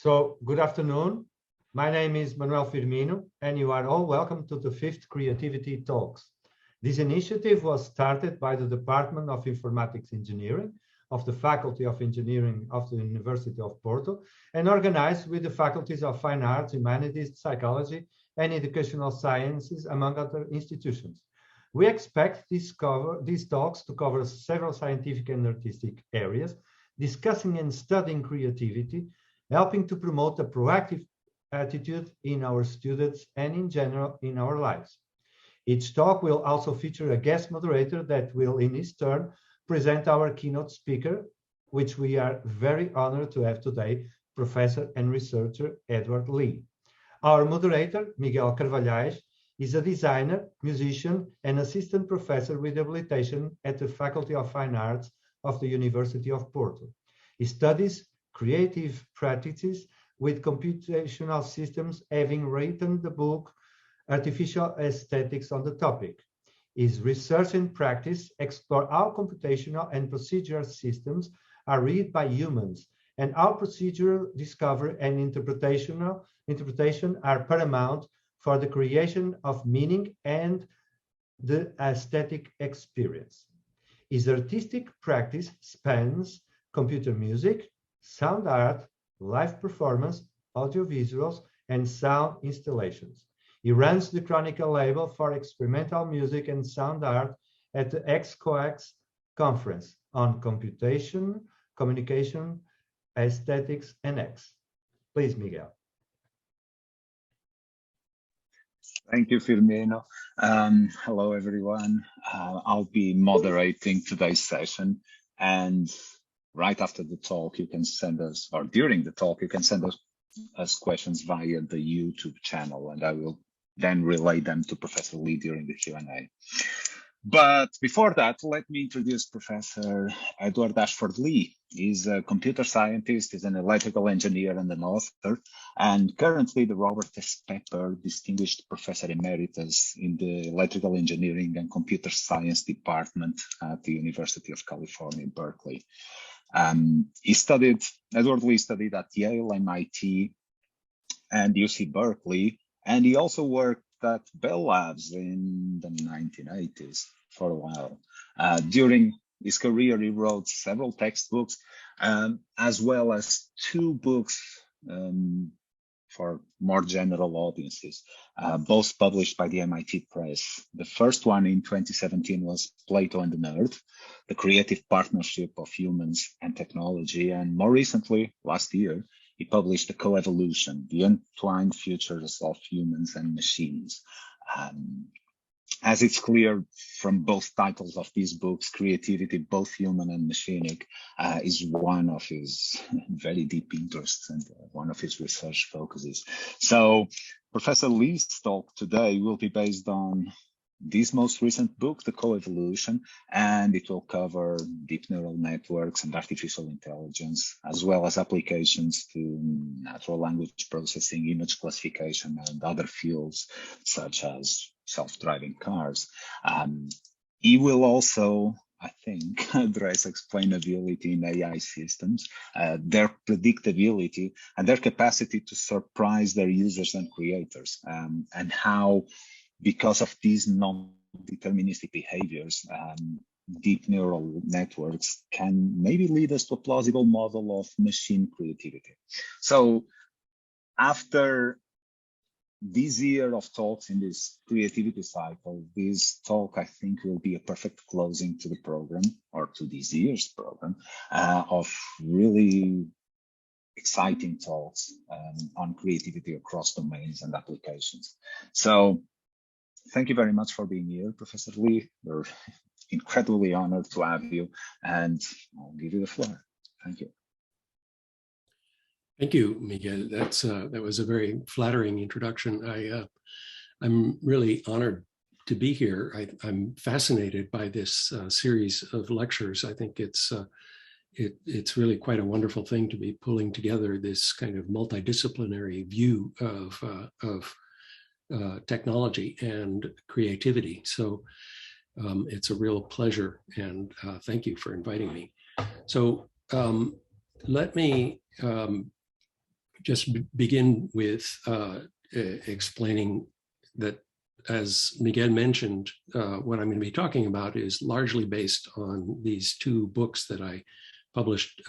Good afternoon. My name is Manuel Firmino, and you are all welcome to the 5th Creativity Talks. This initiative was started by the Department of Informatics Engineering of the Faculty of Engineering of the University of Porto and organized with the faculties of Fine Arts, Humanities, Psychology, and Educational Sciences, among other institutions. We expect these talks to cover several scientific and artistic areas, discussing and studying creativity, helping to promote a proactive attitude in our students and in general in our lives. Each talk will also feature a guest moderator that will in his turn present our keynote speaker, which we are very honored to have today, Professor and researcher Edward Lee. Our moderator, Miguel Carvalhais, is a designer, musician, and assistant professor with habilitation at the Faculty of Fine Arts of the University of Porto. He studies creative practices with computational systems, having written the book Artificial Aesthetics on the topic. His research and practice explore how computational and procedural systems are read by humans, and how procedural discovery and interpretation are paramount for the creation of meaning and the aesthetic experience. His artistic practice spans computer music, sound art, live performance, audiovisuals, and sound installations. He runs the Chronicle label for experimental music and sound art at the XCOAX conference on computation, communication, aesthetics, and X. Please, Miguel. Thank you, Firmino. Hello, everyone. I'll be moderating today's session, and right after the talk, you can send us, or during the talk, you can send us questions via the YouTube channel, and I will then relay them to Professor Lee during the Q&A. But before that, let me introduce Professor Edward Ashford Lee. He's a computer scientist, he's an electrical engineer and an author, and currently the Robert S. Pepper Distinguished Professor Emeritus in the Electrical Engineering and Computer Science Department at the University of California, Berkeley. Edward Lee studied at Yale, MIT, and UC Berkeley, and he also worked at Bell Labs in the 1980s for a while. During his career, he wrote several textbooks, as well as 2 books for more general audiences, both published by the MIT Press. The first one in 2017 was Plato and the Nerd, the creative partnership of humans and technology. And more recently, last year, he published the Coevolution, the entwined futures of humans and machines. As it's clear from both titles of these books, creativity, both human and machinic, is one of his very deep interests and one of his research focuses. So Professor Lee's talk today will be based on this most recent book, The Coevolution, and it will cover deep neural networks and artificial intelligence, as well as applications to natural language processing, image classification, and other fields such as self-driving cars. He will also, I think, address explainability in AI systems, their predictability, and their capacity to surprise their users and creators, and how, because of these non-deterministic behaviors, deep neural networks can maybe lead us to a plausible model of machine creativity. So after this year of talks in this creativity cycle, this talk, I think, will be a perfect closing to the program, or to this year's program, of really exciting talks on creativity across domains and applications. So thank you very much for being here, Professor Lee. We're incredibly honored to have you, and I'll give you the floor. Thank you. Thank you, Miguel. That was a very flattering introduction. I'm really honored to be here. I'm fascinated by this series of lectures. I think it's really quite a wonderful thing to be pulling together this kind of multidisciplinary view of technology and creativity. So it's a real pleasure, and thank you for inviting me. So let me just begin with explaining that, as Miguel mentioned, what I'm going to be talking about is largely based on these two books that I published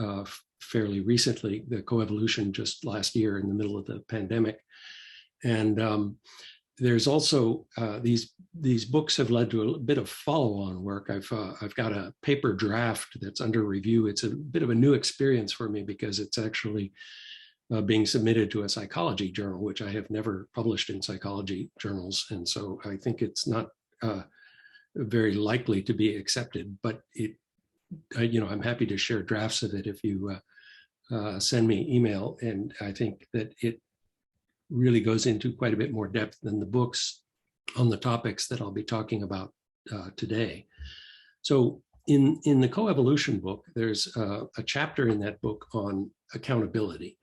fairly recently, the Coevolution just last year in the middle of the pandemic. And there's also these books have led to a bit of follow-on work. I've got a paper draft that's under review. It's a bit of a new experience for me because it's actually being submitted to a psychology journal, which I have never published in psychology journals. And so I think it's not very likely to be accepted, but I'm happy to share drafts of it if you send me email. And I think that it really goes into quite a bit more depth than the books on the topics that I'll be talking about today. So in the Coevolution book, there's a chapter in that book on accountability.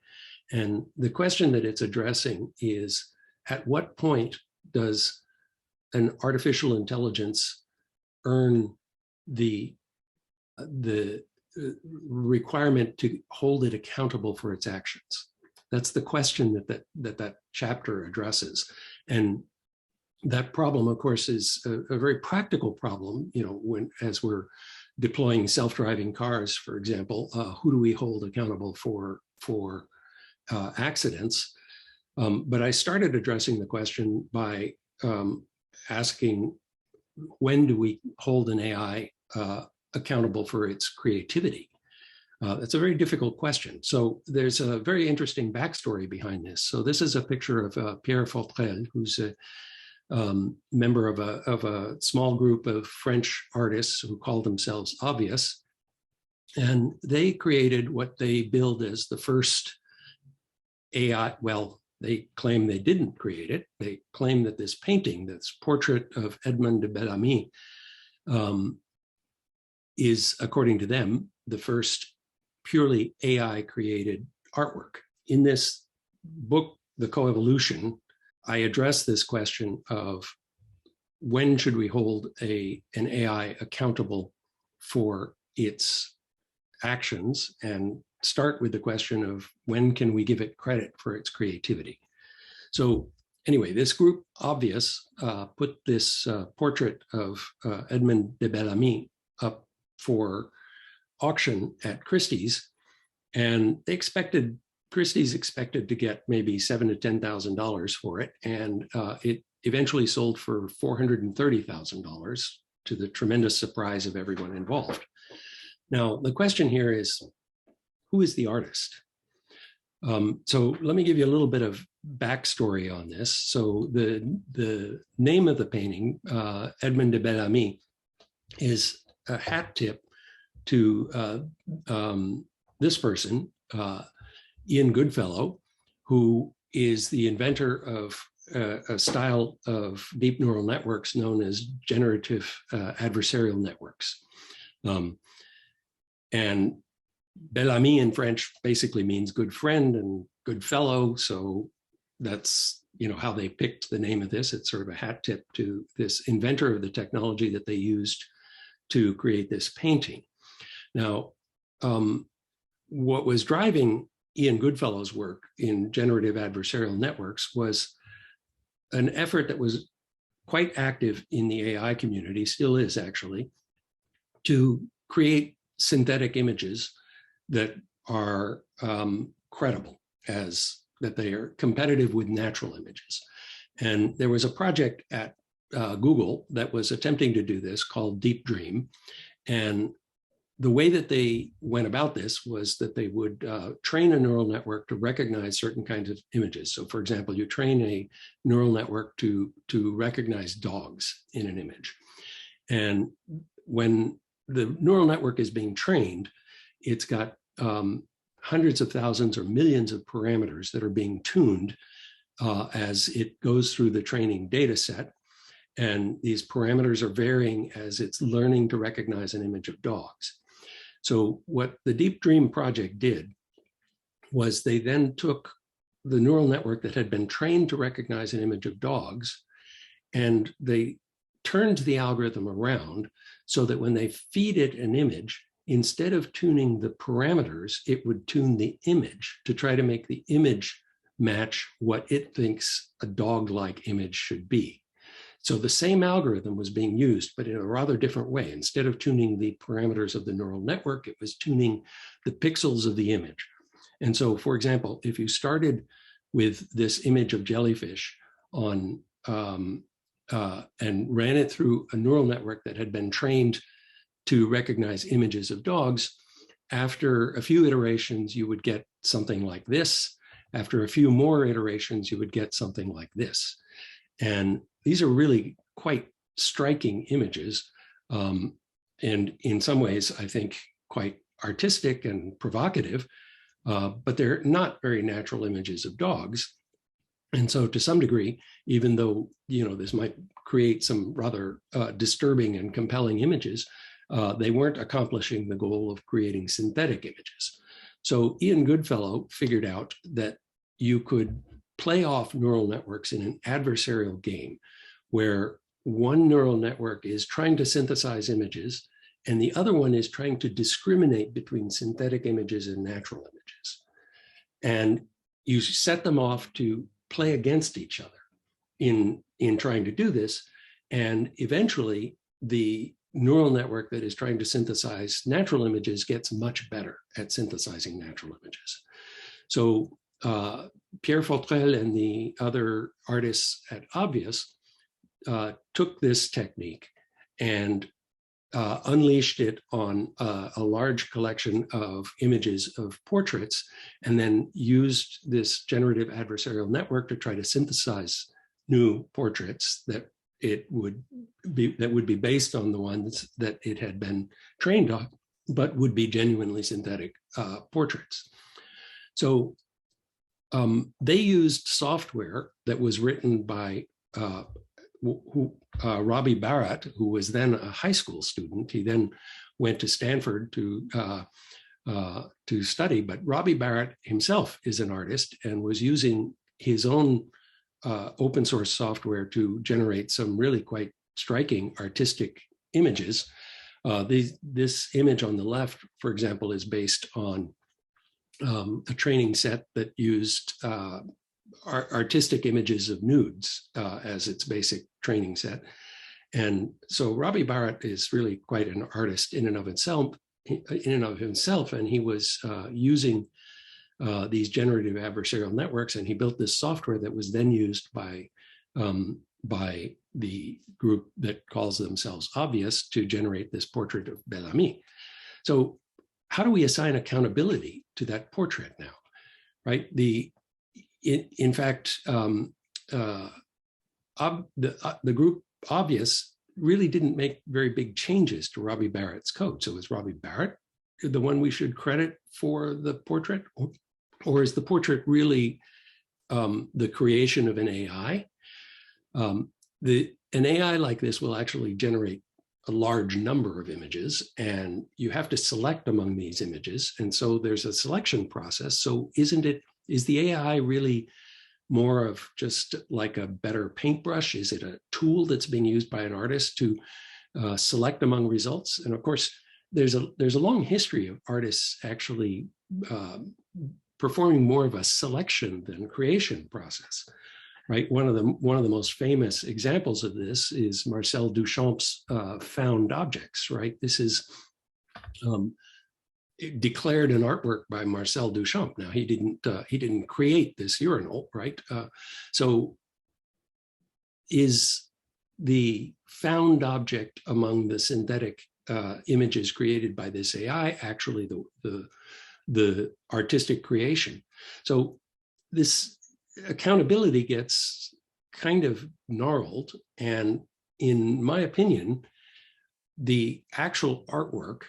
And the question that it's addressing is, at what point does an artificial intelligence earn the requirement to hold it accountable for its actions? That's the question that chapter addresses. And that problem, of course, is a very practical problem. As we're deploying self-driving cars, for example, who do we hold accountable for accidents? But I started addressing the question by asking, when do we hold an AI accountable for its creativity? That's a very difficult question. So there's a very interesting backstory behind this. So this is a picture of Pierre Fautrel, who's a member of a small group of French artists who call themselves Obvious. And they created what they billed as the first AI. Well, they claim they didn't create it. They claim that this painting, this portrait of Edmond de Bellamy, is, according to them, the first purely AI created artwork. In this book, The Coevolution, I address this question of when should we hold an AI accountable for its actions, and start with the question of when can we give it credit for its creativity. So anyway, this group, Obvious, put this portrait of Edmond de Bellamy up for auction at Christie's, and Christie's expected to get maybe $7,000 to $10,000 for it, and it eventually sold for $430,000, to the tremendous surprise of everyone involved. Now, the question here is, who is the artist? So let me give you a little bit of backstory on this. So the name of the painting, Edmond de Bellamy, is a hat tip to this person, Ian Goodfellow, who is the inventor of a style of deep neural networks known as generative adversarial networks. And Bellamy in French basically means good friend and good fellow. So that's how they picked the name of this. It's sort of a hat tip to this inventor of the technology that they used to create this painting. Now, what was driving Ian Goodfellow's work in generative adversarial networks was an effort that was quite active in the AI community, still is actually, to create synthetic images that are credible, as that they are competitive with natural images. And there was a project at Google that was attempting to do this called Deep Dream. And the way that they went about this was that they would train a neural network to recognize certain kinds of images. So for example, you train a neural network to recognize dogs in an image. And when the neural network is being trained, it's got hundreds of thousands or millions of parameters that are being tuned as it goes through the training data set. And these parameters are varying as it's learning to recognize an image of dogs. So what the Deep Dream project did was they then took the neural network that had been trained to recognize an image of dogs, and they turned the algorithm around so that when they feed it an image, instead of tuning the parameters, it would tune the image to try to make the image match what it thinks a dog-like image should be. So the same algorithm was being used, but in a rather different way. Instead of tuning the parameters of the neural network, it was tuning the pixels of the image. And so, for example, if you started with this image of jellyfish on and ran it through a neural network that had been trained to recognize images of dogs, after a few iterations, you would get something like this. After a few more iterations, you would get something like this. And these are really quite striking images. And in some ways, I think quite artistic and provocative, but they're not very natural images of dogs. And so to some degree, even though, this might create some rather disturbing and compelling images, they weren't accomplishing the goal of creating synthetic images. So Ian Goodfellow figured out that you could play off neural networks in an adversarial game where one neural network is trying to synthesize images and the other one is trying to discriminate between synthetic images and natural images. And you set them off to play against each other in trying to do this. And eventually the neural network that is trying to synthesize natural images gets much better at synthesizing natural images. So Pierre Fautrel and the other artists at Obvious took this technique and unleashed it on a large collection of images of portraits, and then used this generative adversarial network to try to synthesize new portraits that would be based on the ones that it had been trained on, but would be genuinely synthetic portraits. So they used software that was written by Robbie Barrett, who was then a high school student. He then went to Stanford to study, but Robbie Barrett himself is an artist and was using his own open source software to generate some really quite striking artistic images. This image on the left, for example, is based on a training set that used artistic images of nudes as its basic training set. And so Robbie Barrett is really quite an artist in and of himself, and he was using these generative adversarial networks, and he built this software that was then used by the group that calls themselves Obvious to generate this portrait of Bellamy. So how do we assign accountability to that portrait now, right? In fact, the group Obvious really didn't make very big changes to Robbie Barrett's code. So is Robbie Barrett the one we should credit for the portrait? Or is the portrait really the creation of an AI? An AI like this will actually generate a large number of images, and you have to select among these images. And so there's a selection process. So is the AI really more of just like a better paintbrush? Is it a tool that's being used by an artist to select among results? And of course, there's a long history of artists actually performing more of a selection than creation process, right? One of the most famous examples of this is Marcel Duchamp's found objects, right? This is declared an artwork by Marcel Duchamp. Now he didn't create this urinal, right? So is the found object among the synthetic images created by this AI actually the artistic creation? So this accountability gets kind of gnarled, and in my opinion, the actual artwork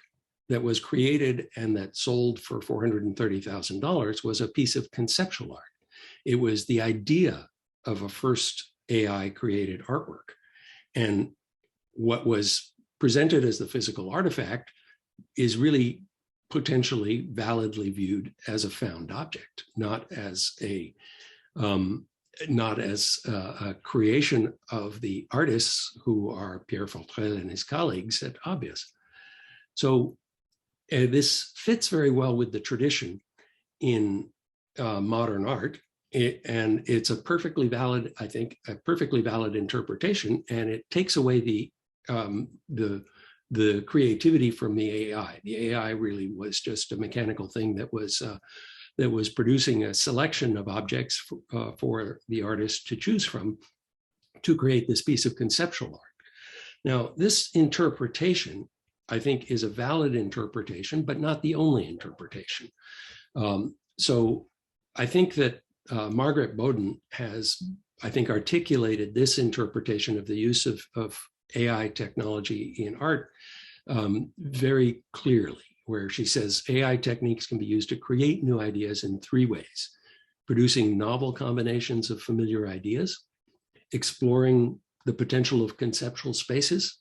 that was created and that sold for $430,000 was a piece of conceptual art. It was the idea of a first AI created artwork. And what was presented as the physical artifact is really potentially validly viewed as a found object, not as a creation of the artists who are Pierre Fautrel and his colleagues at Obvious. So this fits very well with the tradition in modern art and it's a perfectly valid, I think, a perfectly valid interpretation, and it takes away the creativity from the AI. The AI really was just a mechanical thing that was producing a selection of objects for the artist to choose from to create this piece of conceptual art. Now, this interpretation, I think, is a valid interpretation, but not the only interpretation. So I think that Margaret Boden has, I think, articulated this interpretation of the use of AI technology in art very clearly, where she says AI techniques can be used to create new ideas in three ways: producing novel combinations of familiar ideas, exploring the potential of conceptual spaces,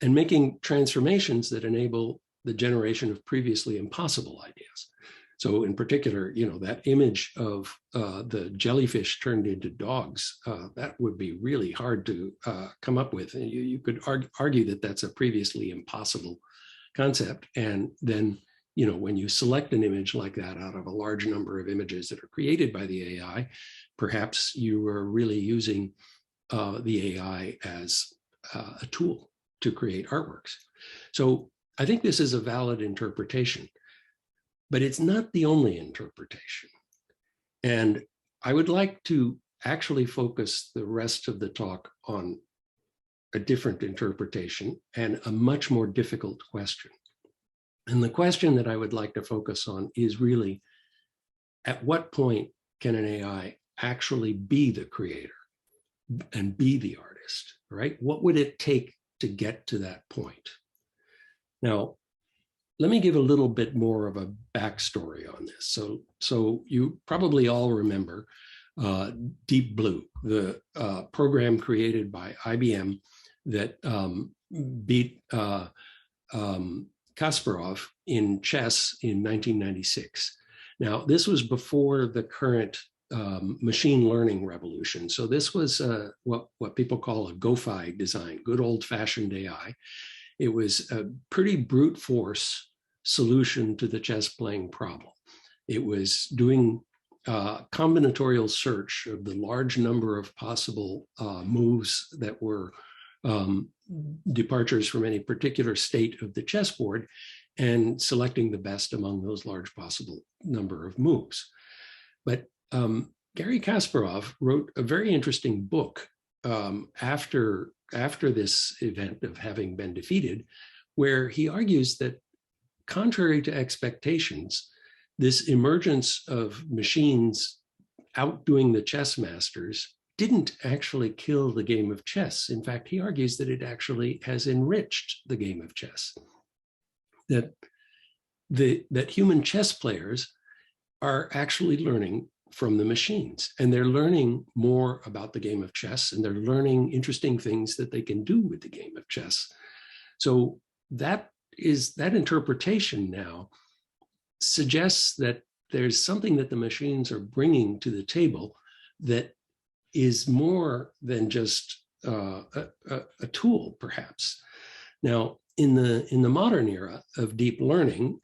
and making transformations that enable the generation of previously impossible ideas. So in particular, that image of the jellyfish turned into dogs, that would be really hard to come up with. And you could argue that that's a previously impossible concept. And then, when you select an image like that out of a large number of images that are created by the AI, perhaps you are really using the AI as a tool to create artworks. So I think this is a valid interpretation, but it's not the only interpretation. And I would like to actually focus the rest of the talk on a different interpretation and a much more difficult question. And the question that I would like to focus on is really, at what point can an AI actually be the creator and be the artist, right? What would it take to get to that point? Now, let me give a little bit more of a backstory on this. So you probably all remember Deep Blue, the program created by IBM that beat Kasparov in chess in 1996. Now, this was before the current machine learning revolution. So this was what people call a GoFi design, good old-fashioned AI. It was a pretty brute force solution to the chess playing problem. It was doing combinatorial search of the large number of possible moves that were departures from any particular state of the chessboard and selecting the best among those large possible number of moves. But Garry Kasparov wrote a very interesting book after this event of having been defeated, where he argues that contrary to expectations, this emergence of machines outdoing the chess masters didn't actually kill the game of chess. In fact, he argues that it actually has enriched the game of chess. That human chess players are actually learning from the machines, and they're learning more about the game of chess, and they're learning interesting things that they can do with the game of chess. So that interpretation now suggests that there's something that the machines are bringing to the table that is more than just a tool, perhaps. Now, in the modern era of deep learning,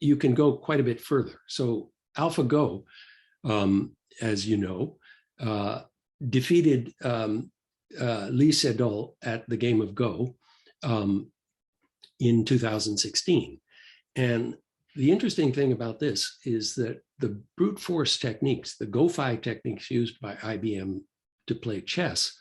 you can go quite a bit further. So Alphago, as you know, defeated Lee Sedol at the game of Go in 2016. And the interesting thing about this is that the brute force techniques, the GoFi techniques used by IBM to play chess,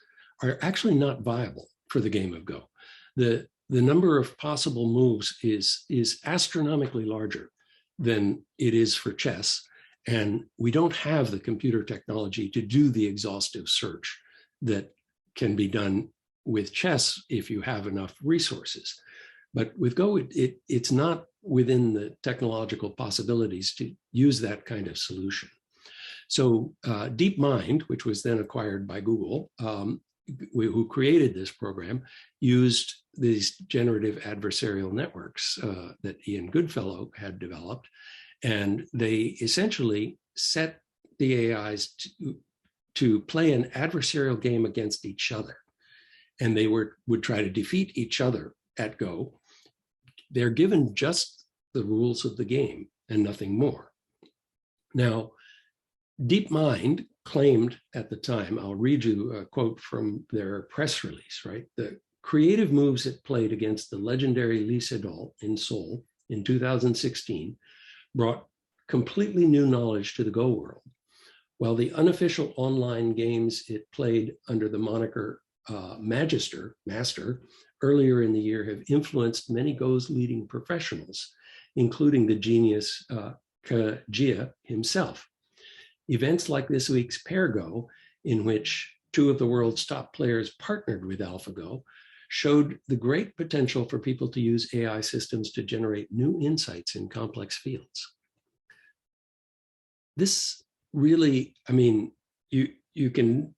are actually not viable for the game of Go. The number of possible moves is astronomically larger than it is for chess. And we don't have the computer technology to do the exhaustive search that can be done with chess if you have enough resources. But with Go, it's not within the technological possibilities to use that kind of solution. So DeepMind, which was then acquired by Google, who created this program, used these generative adversarial networks that Ian Goodfellow had developed. And they essentially set the AIs to play an adversarial game against each other. And they would try to defeat each other at Go. They're given just the rules of the game and nothing more. Now, DeepMind claimed at the time, I'll read you a quote from their press release, right? The creative moves it played against the legendary Lee Sedol in Seoul in 2016 brought completely new knowledge to the Go world, while the unofficial online games it played under the moniker Master, earlier in the year have influenced many Go's leading professionals, including the genius Ke himself. Events like this week's Pair Go, in which two of the world's top players partnered with Alphago, showed the great potential for people to use AI systems to generate new insights in complex fields. This really, I mean, you can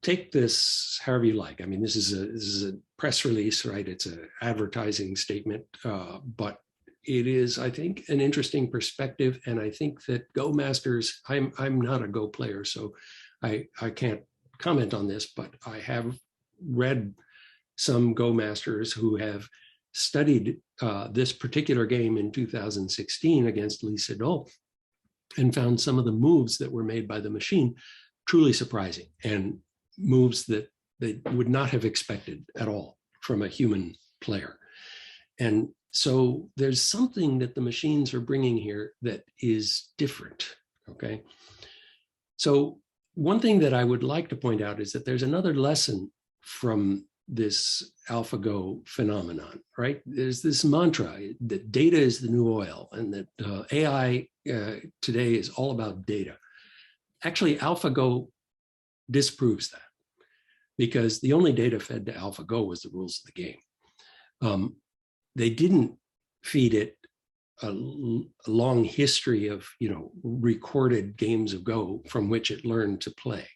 take this however you like. I mean, this is a press release, right? It's an advertising statement, but it is, I think, an interesting perspective. And I think that Go masters, I'm not a Go player, so I can't comment on this, but I have read some Go masters who have studied this particular game in 2016 against Lee Sedol and found some of the moves that were made by the machine truly surprising, and moves that they would not have expected at all from a human player. And so there's something that the machines are bringing here that is different, okay? So one thing that I would like to point out is that there's another lesson from this AlphaGo phenomenon, right? There's this mantra that data is the new oil, and that AI today is all about data. Actually, AlphaGo disproves that, because the only data fed to AlphaGo was the rules of the game. They didn't feed it a long history of, recorded games of Go from which it learned to play.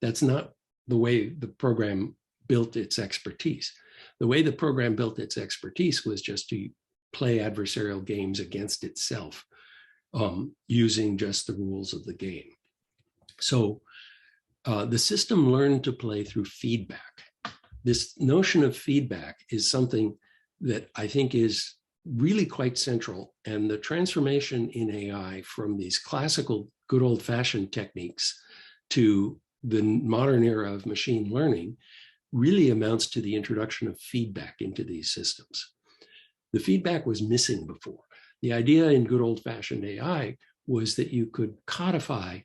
That's not the way the program built its expertise. The way the program built its expertise was just to play adversarial games against itself, using just the rules of the game. So the system learned to play through feedback. This notion of feedback is something that I think is really quite central, and the transformation in AI from these classical good old-fashioned techniques to the modern era of machine learning really amounts to the introduction of feedback into these systems. The feedback was missing before. The idea in good old-fashioned AI was that you could codify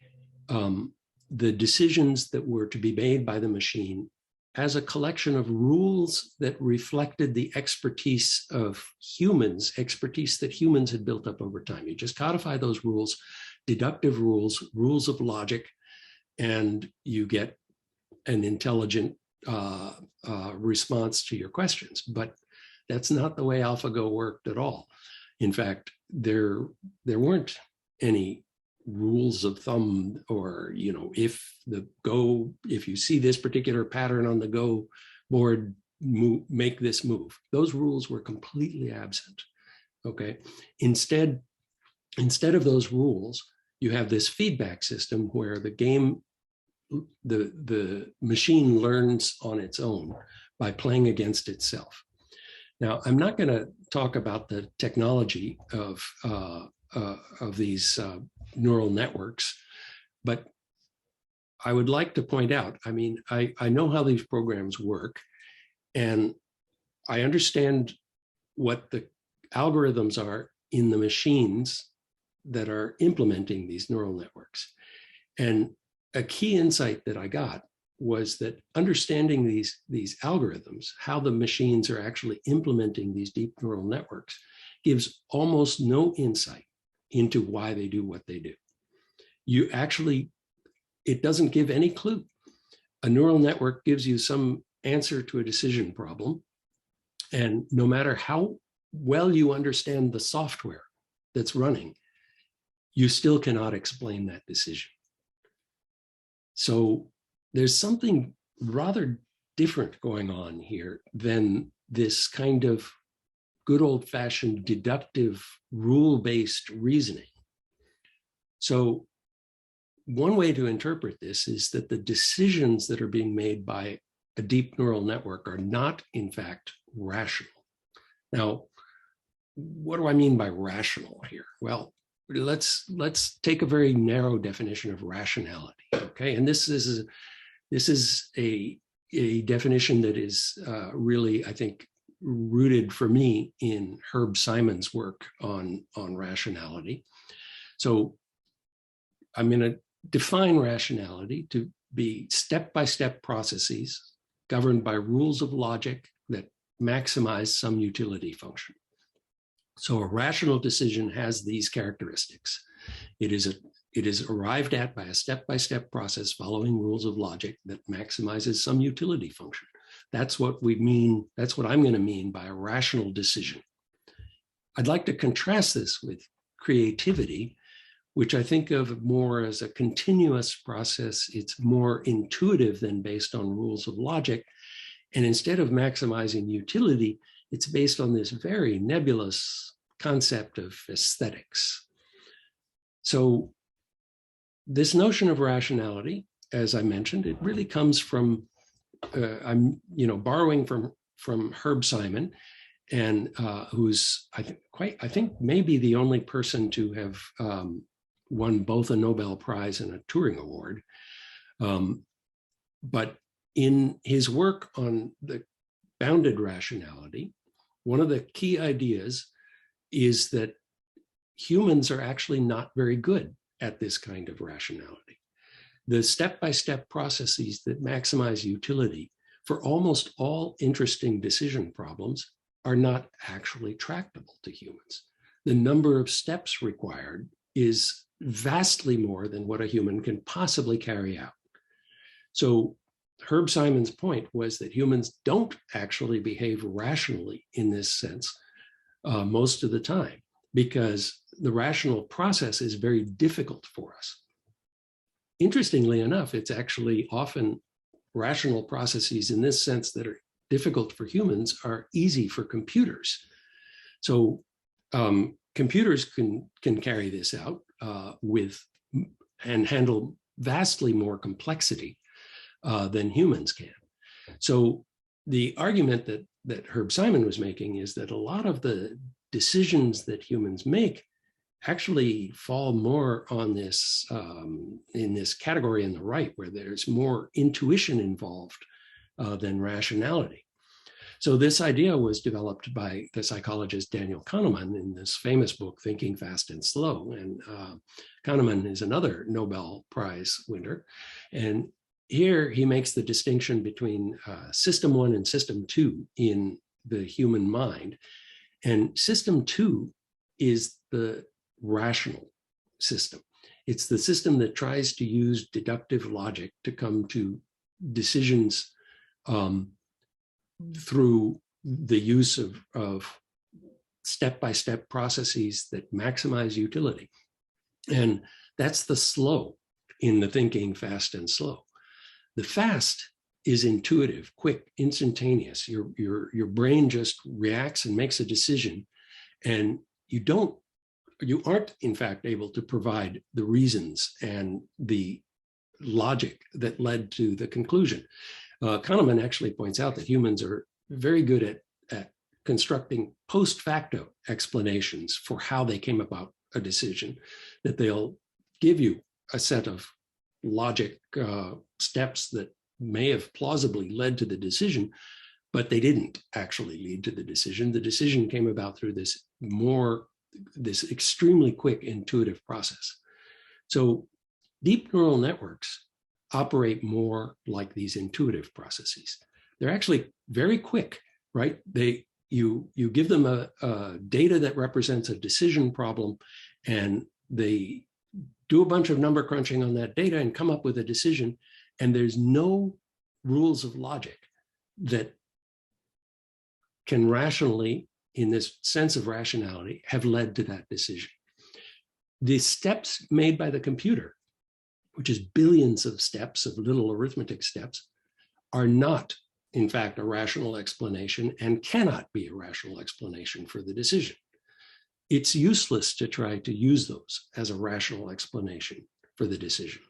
the decisions that were to be made by the machine as a collection of rules that reflected the expertise of humans, expertise that humans had built up over time. You just codify those rules, deductive rules, rules of logic, and you get an intelligent response to your questions. But that's not the way AlphaGo worked at all. In fact, there weren't any rules of thumb, or if you see this particular pattern on the Go board, make this move. Those rules were completely absent. Okay, instead of those rules, you have this feedback system where the machine learns on its own by playing against itself. Now, I'm not going to talk about the technology of these neural networks, but I would like to point out, I mean, I know how these programs work, and I understand what the algorithms are in the machines that are implementing these neural networks. And a key insight that I got was that understanding these algorithms, how the machines are actually implementing these deep neural networks, gives almost no insight into why they do what they do. It doesn't give any clue. A neural network gives you some answer to a decision problem, and no matter how well you understand the software that's running, you still cannot explain that decision. So there's something rather different going on here than this kind of good old-fashioned deductive rule-based reasoning. So one way to interpret this is that the decisions that are being made by a deep neural network are not, in fact, rational. Now, what do I mean by rational here? Well, let's take a very narrow definition of rationality. Okay, and this is a definition that is really, I think, rooted for me in Herb Simon's work on rationality. So I'm going to define rationality to be step-by-step processes governed by rules of logic that maximize some utility function. So a rational decision has these characteristics. It is arrived at by a step-by-step process following rules of logic that maximizes some utility function. That's what we mean. That's what I'm going to mean by a rational decision. I'd like to contrast this with creativity, which I think of more as a continuous process. It's more intuitive than based on rules of logic. And instead of maximizing utility, it's based on this very nebulous concept of aesthetics. So this notion of rationality, as I mentioned, it really comes from, I'm borrowing from Herb Simon, and who's I think maybe the only person to have won both a Nobel Prize and a Turing Award. But in his work on the bounded rationality, one of the key ideas is that humans are actually not very good at this kind of rationality. The step-by-step processes that maximize utility for almost all interesting decision problems are not actually tractable to humans. The number of steps required is vastly more than what a human can possibly carry out. So Herb Simon's point was that humans don't actually behave rationally in this sense most of the time, because the rational process is very difficult for us. Interestingly enough, it's actually often rational processes in this sense that are difficult for humans are easy for computers. So computers can carry this out and handle vastly more complexity than humans can. So the argument that Herb Simon was making is that a lot of the decisions that humans make actually fall more on this in this category in the right, where there's more intuition involved than rationality. So this idea was developed by the psychologist Daniel Kahneman in this famous book, Thinking Fast and Slow. And Kahneman is another Nobel Prize winner. And here he makes the distinction between system 1 and system 2 in the human mind. And system 2 is the rational system. It's the system that tries to use deductive logic to come to decisions through the use of step-by-step processes that maximize utility. And that's the slow in the thinking fast and slow. The fast is intuitive, quick, instantaneous. Your brain just reacts and makes a decision, and you aren't in fact able to provide the reasons and the logic that led to the conclusion. Kahneman actually points out that humans are very good at constructing post facto explanations for how they came about a decision, that they'll give you a set of logic steps that may have plausibly led to the decision, but they didn't actually lead to the decision. The decision came about through this extremely quick intuitive process. So deep neural networks operate more like these intuitive processes. They're actually very quick, right? You give them a data that represents a decision problem, and they do a bunch of number crunching on that data and come up with a decision. And there's no rules of logic that can rationally, in this sense of rationality, have led to that decision. The steps made by the computer, which is billions of steps of little arithmetic steps, are not, in fact, a rational explanation and cannot be a rational explanation for the decision. It's useless to try to use those as a rational explanation for the decision.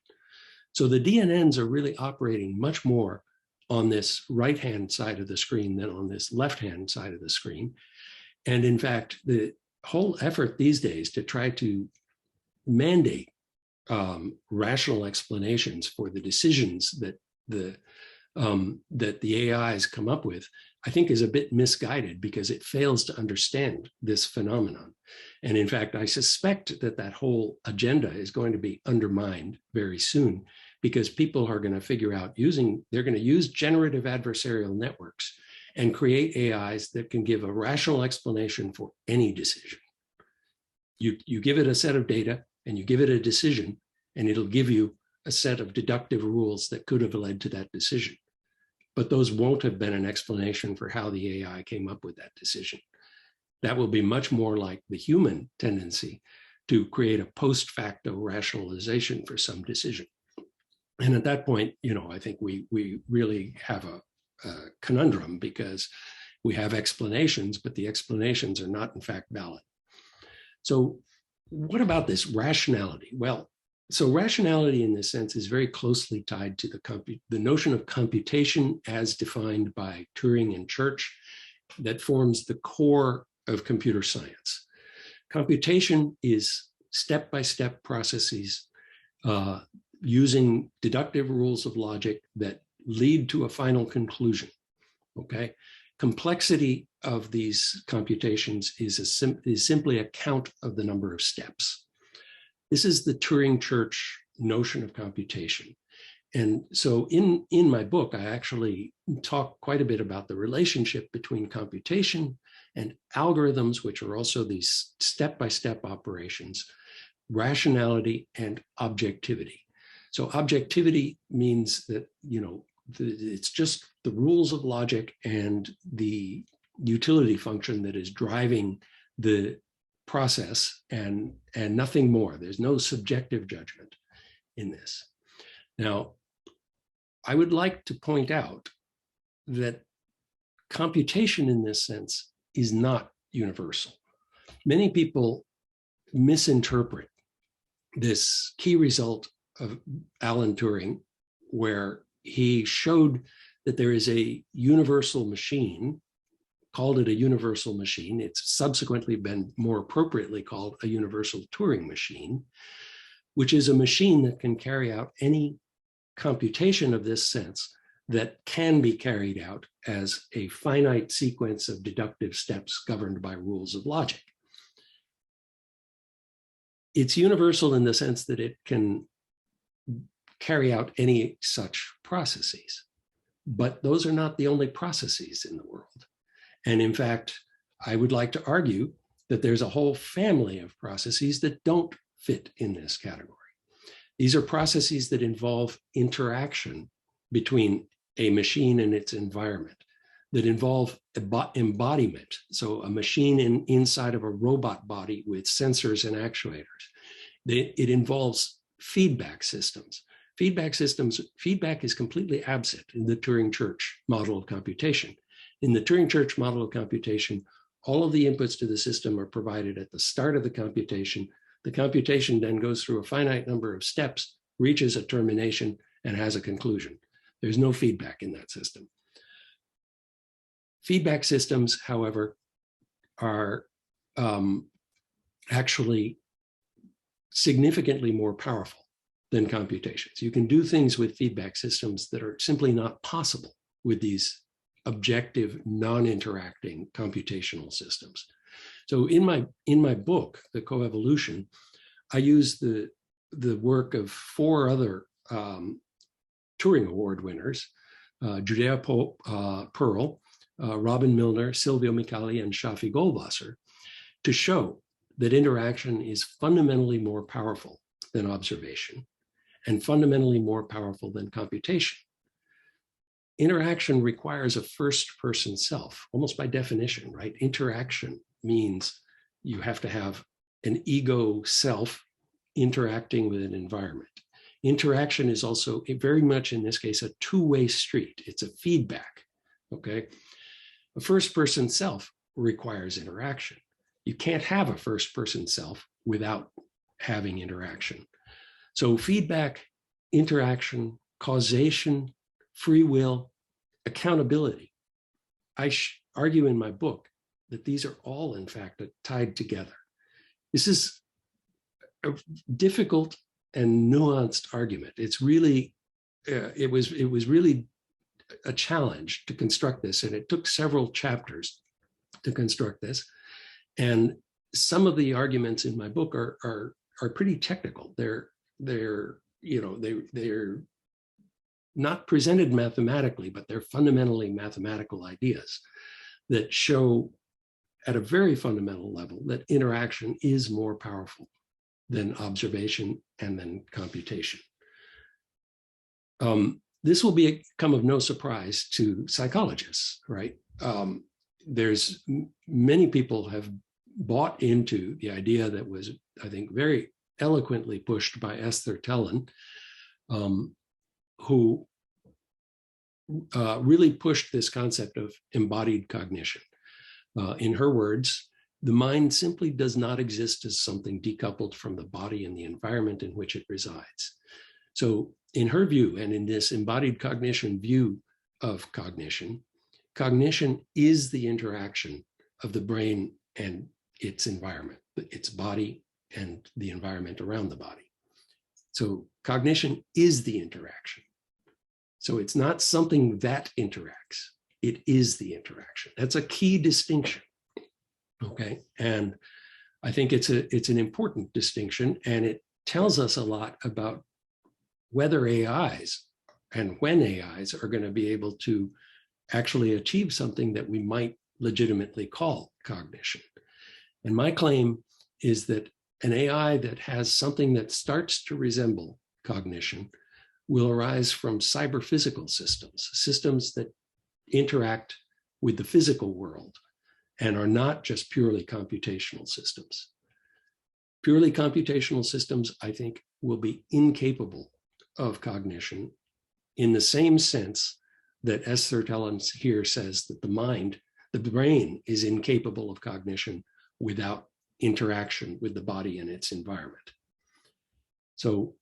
So the DNNs are really operating much more on this right-hand side of the screen than on this left-hand side of the screen. And in fact, the whole effort these days to try to mandate rational explanations for the decisions that the AIs come up with, I think is a bit misguided because it fails to understand this phenomenon. And in fact, I suspect that that whole agenda is going to be undermined very soon, because people are going to figure out they're going to use generative adversarial networks and create AIs that can give a rational explanation for any decision. You give it a set of data and you give it a decision, and it'll give you a set of deductive rules that could have led to that decision. But those won't have been an explanation for how the AI came up with that decision. That will be much more like the human tendency to create a post facto rationalization for some decision. And at that point, I think we really have a conundrum, because we have explanations, but the explanations are not in fact valid. So what about this rationality? Well, so rationality in this sense is very closely tied to the notion of computation as defined by Turing and Church, that forms the core of computer science. Computation is step-by-step processes using deductive rules of logic that lead to a final conclusion, okay? Complexity of these computations is simply a count of the number of steps. This is the Turing-Church notion of computation. And so in my book, I actually talk quite a bit about the relationship between computation and algorithms, which are also these step-by-step operations, rationality and objectivity. So objectivity means that, it's just the rules of logic and the utility function that is driving the process and nothing more. There's no subjective judgment in this. Now, I would like to point out that computation in this sense is not universal. Many people misinterpret this key result of Alan Turing, where he showed that there is a universal machine, called it a universal machine. It's subsequently been more appropriately called a universal Turing machine, which is a machine that can carry out any computation of this sense that can be carried out as a finite sequence of deductive steps governed by rules of logic. It's universal in the sense that it can carry out any such processes, but those are not the only processes in the world. And in fact, I would like to argue that there's a whole family of processes that don't fit in this category. These are processes that involve interaction between a machine and its environment, that involve embodiment. So a machine inside of a robot body with sensors and actuators. It involves feedback systems. Feedback is completely absent in the Turing-Church model of computation. In the Turing-Church model of computation, all of the inputs to the system are provided at the start of the computation. The computation then goes through a finite number of steps, reaches a termination, and has a conclusion. There's no feedback in that system. Feedback systems, however, are actually significantly more powerful than computations. You can do things with feedback systems that are simply not possible with these objective, non-interacting computational systems. So in my book, The Coevolution, I use the work of 4 other Turing Award winners, Judea Pearl, Robin Milner, Silvio Micali, and Shafi Goldwasser, to show that interaction is fundamentally more powerful than observation and fundamentally more powerful than computation. Interaction requires a first-person self, almost by definition, right? Interaction means you have to have an ego self interacting with an environment. Interaction is also very much, in this case, a two-way street. It's a feedback, okay? A first-person self requires interaction. You can't have a first-person self without having interaction. So feedback, interaction, causation, free will, accountability. I argue in my book that these are all, in fact, tied together. This is a difficult and nuanced argument. It's really, it was really a challenge to construct this, and it took several chapters to construct this. And some of the arguments in my book are pretty technical. They're not presented mathematically, but they're fundamentally mathematical ideas that show at a very fundamental level that interaction is more powerful than observation and then computation. This will become of no surprise to psychologists, right? There's many people have bought into the idea that was, I think, very eloquently pushed by Esther Tellon, who really pushed this concept of embodied cognition. In her words, the mind simply does not exist as something decoupled from the body and the environment in which it resides. So in her view, and in this embodied cognition view of cognition, cognition is the interaction of the brain and its environment, its body and the environment around the body. So cognition is the interaction. So it's not something that interacts, it is the interaction. That's a key distinction, okay? And I think it's an important distinction, and it tells us a lot about whether AIs and when AIs are going to be able to actually achieve something that we might legitimately call cognition. And my claim is that an AI that has something that starts to resemble cognition will arise from cyber-physical systems, systems that interact with the physical world and are not just purely computational systems. Purely computational systems, I think, will be incapable of cognition in the same sense that Esther Tellon here says that the brain is incapable of cognition without interaction with the body and its environment. So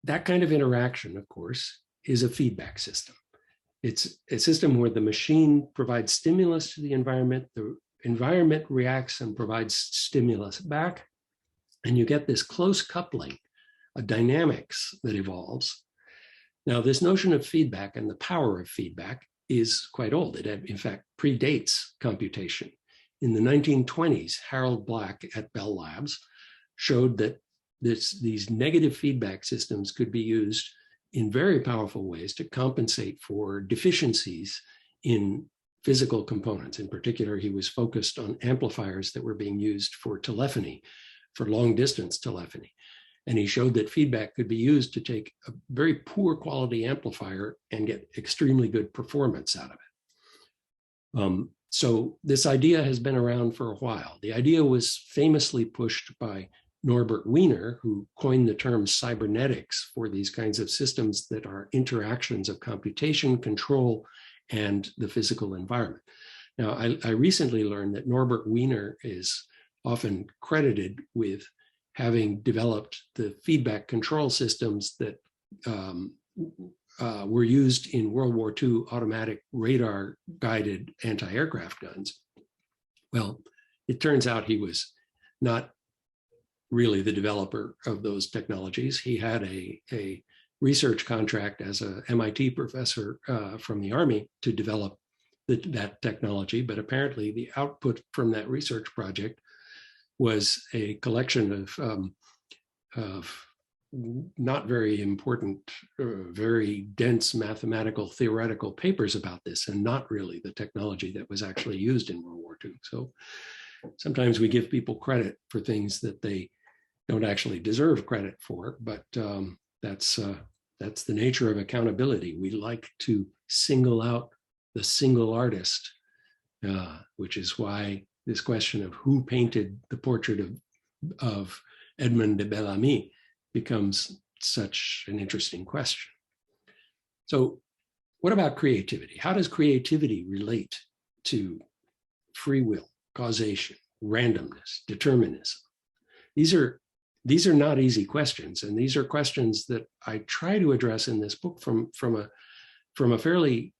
that kind of interaction, of course, is a feedback system. It's a system where the machine provides stimulus to the environment reacts and provides stimulus back, and you get this close coupling, a dynamics that evolves. Now, this notion of feedback and the power of feedback is quite old. It, in fact, predates computation. In the 1920s, Harold Black at Bell Labs showed that these negative feedback systems could be used in very powerful ways to compensate for deficiencies in physical components. In particular, he was focused on amplifiers that were being used for telephony, for long distance telephony. And he showed that feedback could be used to take a very poor quality amplifier and get extremely good performance out of it. So this idea has been around for a while. The idea was famously pushed by Norbert Wiener, who coined the term cybernetics for these kinds of systems that are interactions of computation, control, and the physical environment. Now, I recently learned that Norbert Wiener is often credited with having developed the feedback control systems that were used in World War II automatic radar-guided anti-aircraft guns. Well, it turns out he was not really the developer of those technologies. He had a research contract as an MIT professor from the Army to develop that technology, but apparently the output from that research project was a collection of not very important, very dense mathematical theoretical papers about this, and not really the technology that was actually used in World War II. So sometimes we give people credit for things that they don't actually deserve credit for, but that's the nature of accountability. We like to single out the single artist, which is why this question of who painted the portrait of Edmond de Bellamy becomes such an interesting question. So what about creativity? How does creativity relate to free will, causation, randomness, determinism? These are not easy questions, and these are questions that I try to address in this book from a fairly,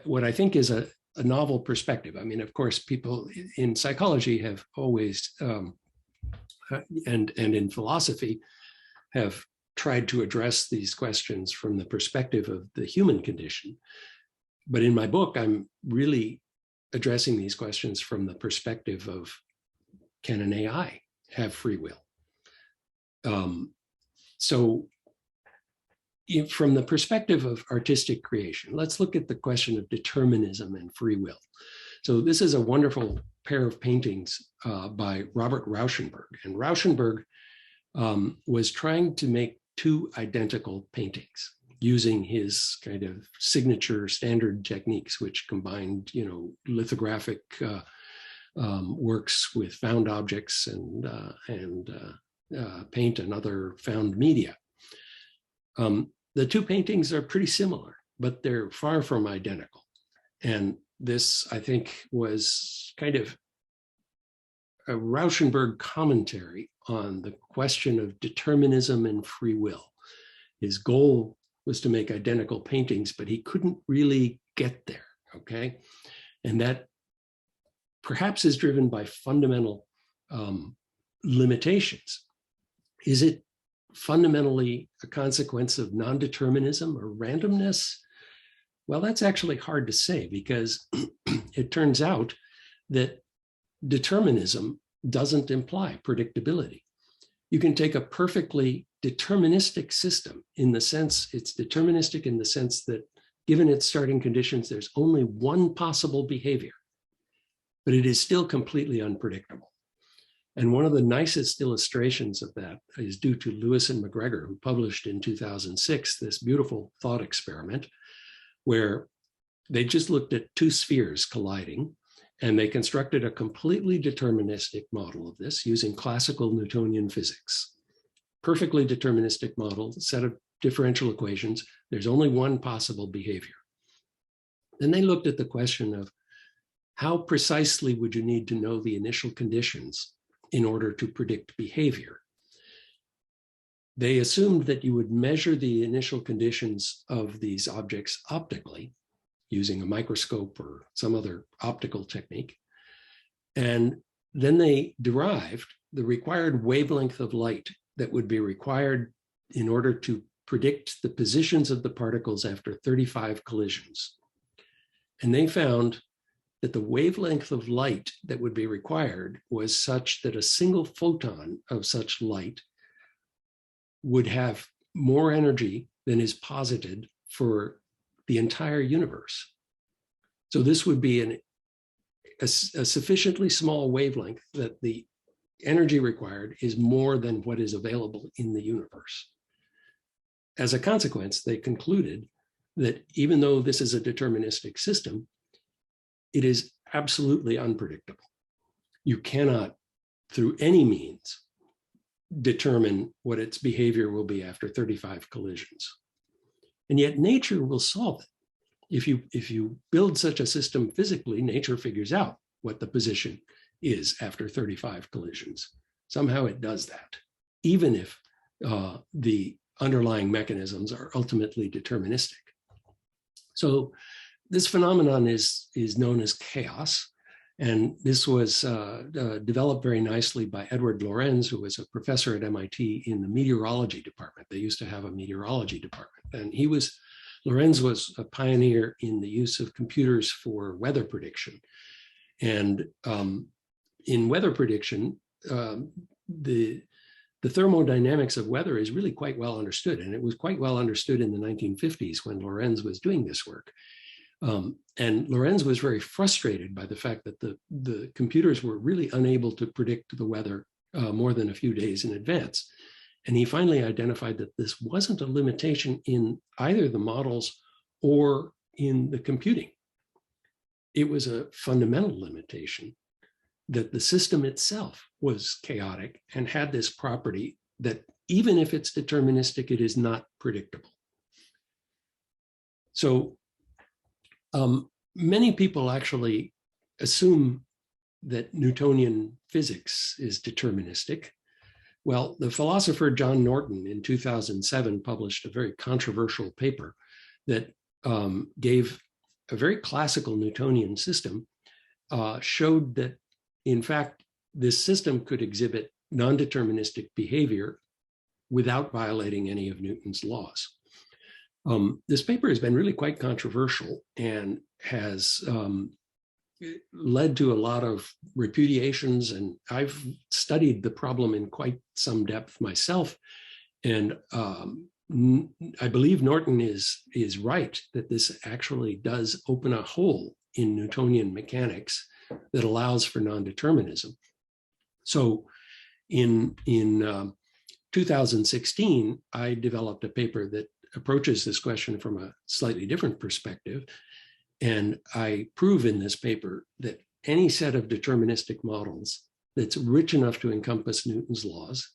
what I think is a novel perspective. I mean, of course, people in psychology have always, and in philosophy, have tried to address these questions from the perspective of the human condition. But in my book, I'm really addressing these questions from the perspective of, can an AI have free will? So from the perspective of artistic creation, let's look at the question of determinism and free will. So this is a wonderful pair of paintings by Robert Rauschenberg. And Rauschenberg was trying to make two identical paintings using his kind of signature standard techniques, which combined, lithographic works with found objects and paint and other found media. The two paintings are pretty similar, but they're far from identical. And this, I think, was kind of a Rauschenberg commentary on the question of determinism and free will. His goal was to make identical paintings, but he couldn't really get there, okay? And that perhaps is driven by fundamental limitations. Is it fundamentally a consequence of non-determinism or randomness? Well, that's actually hard to say, because it turns out that determinism doesn't imply predictability. You can take a perfectly deterministic system in the sense, it's deterministic in the sense that given its starting conditions, there's only one possible behavior, but it is still completely unpredictable. And one of the nicest illustrations of that is due to Lewis and McGregor, who published in 2006 this beautiful thought experiment where they just looked at two spheres colliding, and they constructed a completely deterministic model of this using classical Newtonian physics. Perfectly deterministic model, set of differential equations. There's only one possible behavior. Then they looked at the question of how precisely would you need to know the initial conditions in order to predict behavior. They assumed that you would measure the initial conditions of these objects optically using a microscope or some other optical technique. And then they derived the required wavelength of light that would be required in order to predict the positions of the particles after 35 collisions. And they found that the wavelength of light that would be required was such that a single photon of such light would have more energy than is posited for the entire universe. So this would be a sufficiently small wavelength that the energy required is more than what is available in the universe. As a consequence, they concluded that even though this is a deterministic system, it is absolutely unpredictable. You cannot, through any means, determine what its behavior will be after 35 collisions. And yet nature will solve it. If you build such a system physically, nature figures out what the position is after 35 collisions. Somehow it does that, even if the underlying mechanisms are ultimately deterministic. So this phenomenon is known as chaos. And this was developed very nicely by Edward Lorenz, who was a professor at MIT in the meteorology department. They used to have a meteorology department. And Lorenz was a pioneer in the use of computers for weather prediction. And in weather prediction, the thermodynamics of weather is really quite well understood. And it was quite well understood in the 1950s when Lorenz was doing this work. And Lorenz was very frustrated by the fact that the computers were really unable to predict the weather more than a few days in advance. And he finally identified that this wasn't a limitation in either the models or in the computing. It was a fundamental limitation that the system itself was chaotic and had this property that even if it's deterministic, it is not predictable. So many people actually assume that Newtonian physics is deterministic. Well, the philosopher John Norton in 2007 published a very controversial paper that gave a very classical Newtonian system, showed that, in fact, this system could exhibit non-deterministic behavior without violating any of Newton's laws. This paper has been really quite controversial and has led to a lot of repudiations, and I've studied the problem in quite some depth myself. And I believe Norton is right that this actually does open a hole in Newtonian mechanics that allows for non-determinism. So in 2016, I developed a paper that approaches this question from a slightly different perspective. And I prove in this paper that any set of deterministic models that's rich enough to encompass Newton's laws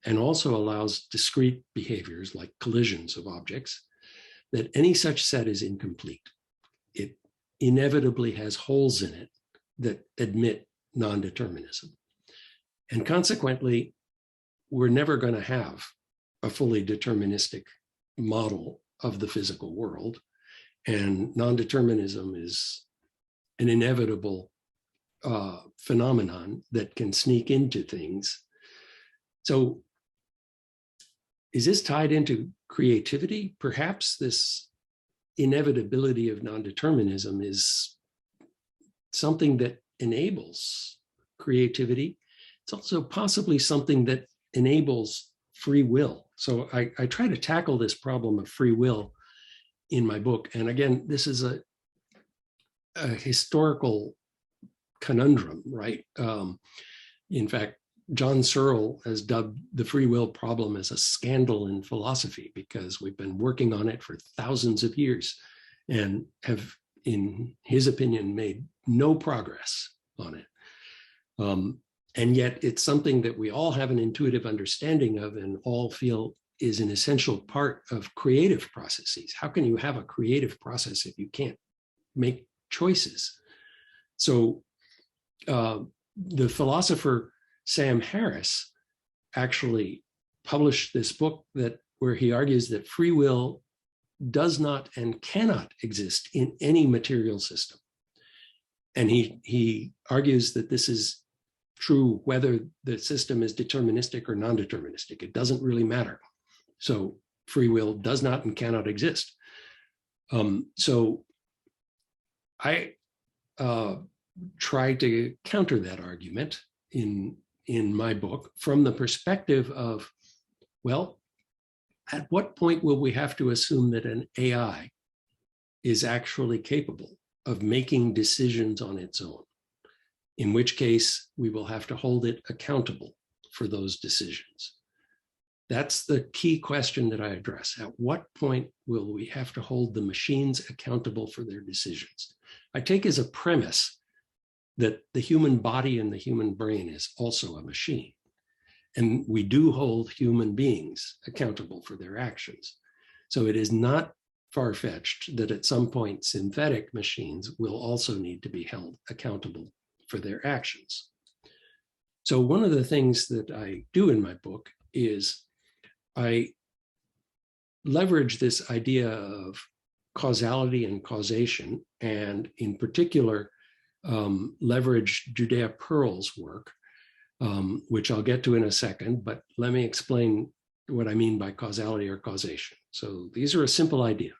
and also allows discrete behaviors like collisions of objects, that any such set is incomplete. It inevitably has holes in it that admit non-determinism. And consequently, we're never going to have a fully deterministic model of the physical world. And non-determinism is an inevitable phenomenon that can sneak into things. So is this tied into creativity? Perhaps this inevitability of non-determinism is something that enables creativity. It's also possibly something that enables free will. So I try to tackle this problem of free will in my book. And again, this is a historical conundrum, right? In fact, John Searle has dubbed the free will problem as a scandal in philosophy because we've been working on it for thousands of years and have, in his opinion, made no progress on it. And yet it's something that we all have an intuitive understanding of and all feel is an essential part of creative processes. How can you have a creative process if you can't make choices? So the philosopher Sam Harris actually published this book where he argues that free will does not and cannot exist in any material system. And he argues that this is true whether the system is deterministic or non-deterministic. It doesn't really matter. So free will does not and cannot exist. So I try to counter that argument in my book from the perspective of, well, at what point will we have to assume that an AI is actually capable of making decisions on its own? In which case we will have to hold it accountable for those decisions. That's the key question that I address. At what point will we have to hold the machines accountable for their decisions? I take as a premise that the human body and the human brain is also a machine. And we do hold human beings accountable for their actions. So it is not far-fetched that at some point synthetic machines will also need to be held accountable for their actions. So one of the things that I do in my book is I leverage this idea of causality and causation, and in particular, leverage Judea Pearl's work, which I'll get to in a second, but let me explain what I mean by causality or causation. So these are a simple idea,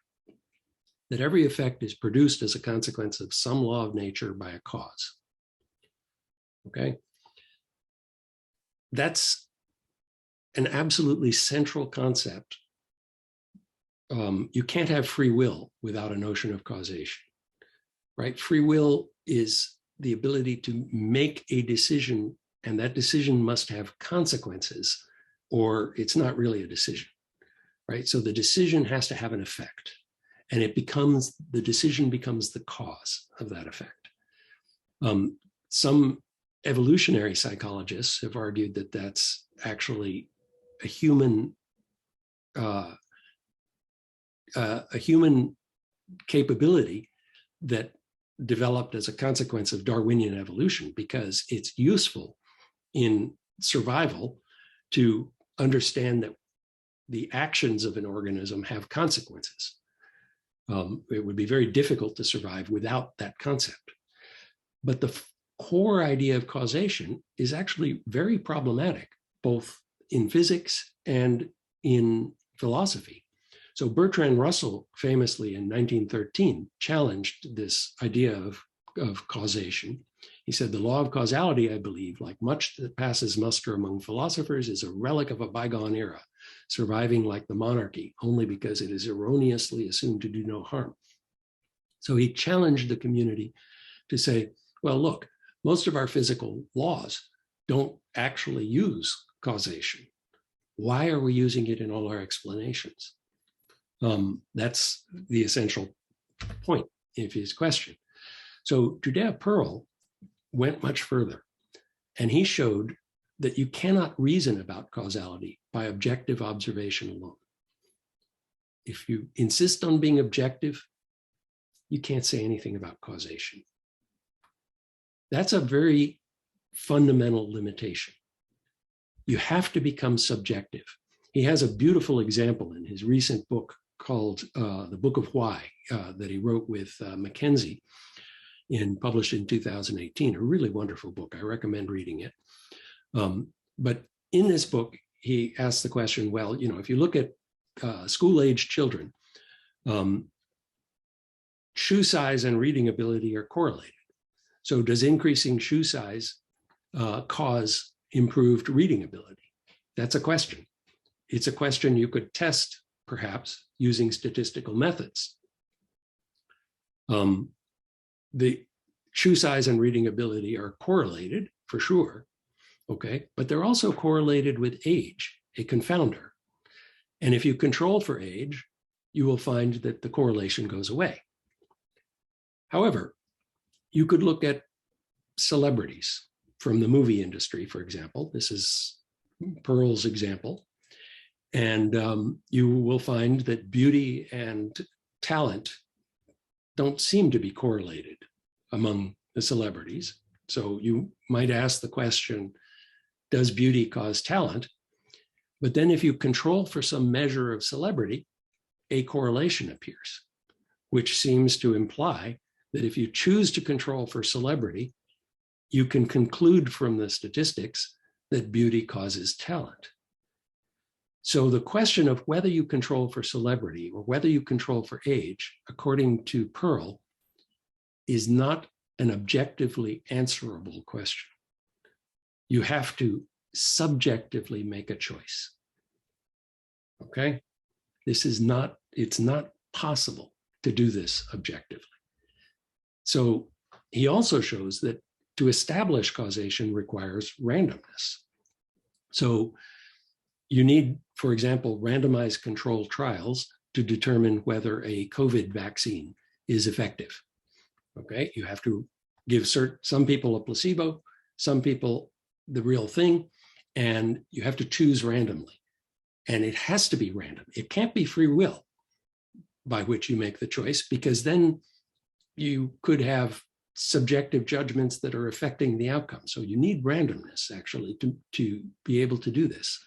that every effect is produced as a consequence of some law of nature by a cause. Okay, that's an absolutely central concept. You can't have free will without a notion of causation, right? Free will is the ability to make a decision, and that decision must have consequences, or it's not really a decision, right? So the decision has to have an effect, and the decision becomes the cause of that effect. Some evolutionary psychologists have argued that that's actually a human capability that developed as a consequence of Darwinian evolution, because it's useful in survival to understand that the actions of an organism have consequences. It would be very difficult to survive without that concept. But the core idea of causation is actually very problematic, both in physics and in philosophy. So Bertrand Russell famously in 1913 challenged this idea of causation. He said, the law of causality, I believe, like much that passes muster among philosophers, is a relic of a bygone era, surviving like the monarchy only because it is erroneously assumed to do no harm. So he challenged the community to say, well, look, most of our physical laws don't actually use causation. Why are we using it in all our explanations? That's the essential point of his question. So Judea Pearl went much further, and he showed that you cannot reason about causality by objective observation alone. If you insist on being objective, you can't say anything about causation. That's a very fundamental limitation. You have to become subjective. He has a beautiful example in his recent book called The Book of Why that he wrote with Mackenzie, published in 2018, a really wonderful book. I recommend reading it. But in this book, he asks the question, well, if you look at school-age children, shoe size and reading ability are correlated. So does increasing shoe size cause improved reading ability? That's a question. It's a question you could test, perhaps, using statistical methods. The shoe size and reading ability are correlated, for sure, okay? But they're also correlated with age, a confounder. And if you control for age, you will find that the correlation goes away. However, you could look at celebrities from the movie industry, for example. This is Pearl's example. And you will find that beauty and talent don't seem to be correlated among the celebrities. So you might ask the question, does beauty cause talent? But then if you control for some measure of celebrity, a correlation appears, which seems to imply that if you choose to control for celebrity, you can conclude from the statistics that beauty causes talent. So the question of whether you control for celebrity or whether you control for age, according to Pearl, is not an objectively answerable question. You have to subjectively make a choice. Okay? It's not possible to do this objectively. So he also shows that to establish causation requires randomness. So you need, for example, randomized controlled trials to determine whether a COVID vaccine is effective. Okay, you have to give some people a placebo, some people the real thing, and you have to choose randomly. And it has to be random. It can't be free will by which you make the choice, because then you could have subjective judgments that are affecting the outcome. So you need randomness, actually, to be able to do this.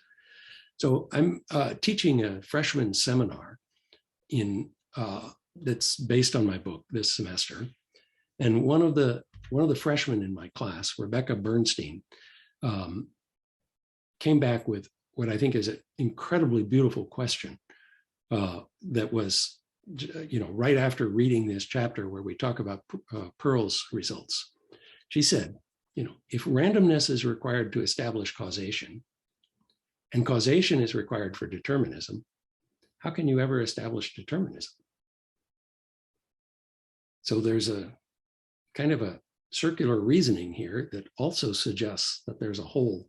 So I'm teaching a freshman seminar that's based on my book this semester. And one of the freshmen in my class, Rebecca Bernstein, came back with what I think is an incredibly beautiful question that was, right after reading this chapter where we talk about Pearl's results. She said, if randomness is required to establish causation, and causation is required for determinism, how can you ever establish determinism? So there's a kind of a circular reasoning here that also suggests that there's a hole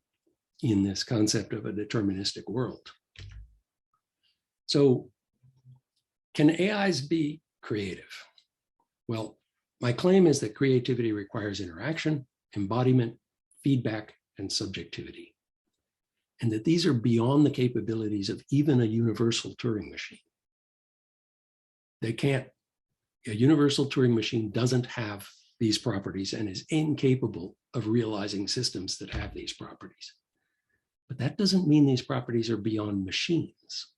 in this concept of a deterministic world. So can AIs be creative? Well, my claim is that creativity requires interaction, embodiment, feedback, and subjectivity, and that these are beyond the capabilities of even a universal Turing machine. A universal Turing machine doesn't have these properties and is incapable of realizing systems that have these properties. But that doesn't mean these properties are beyond machines.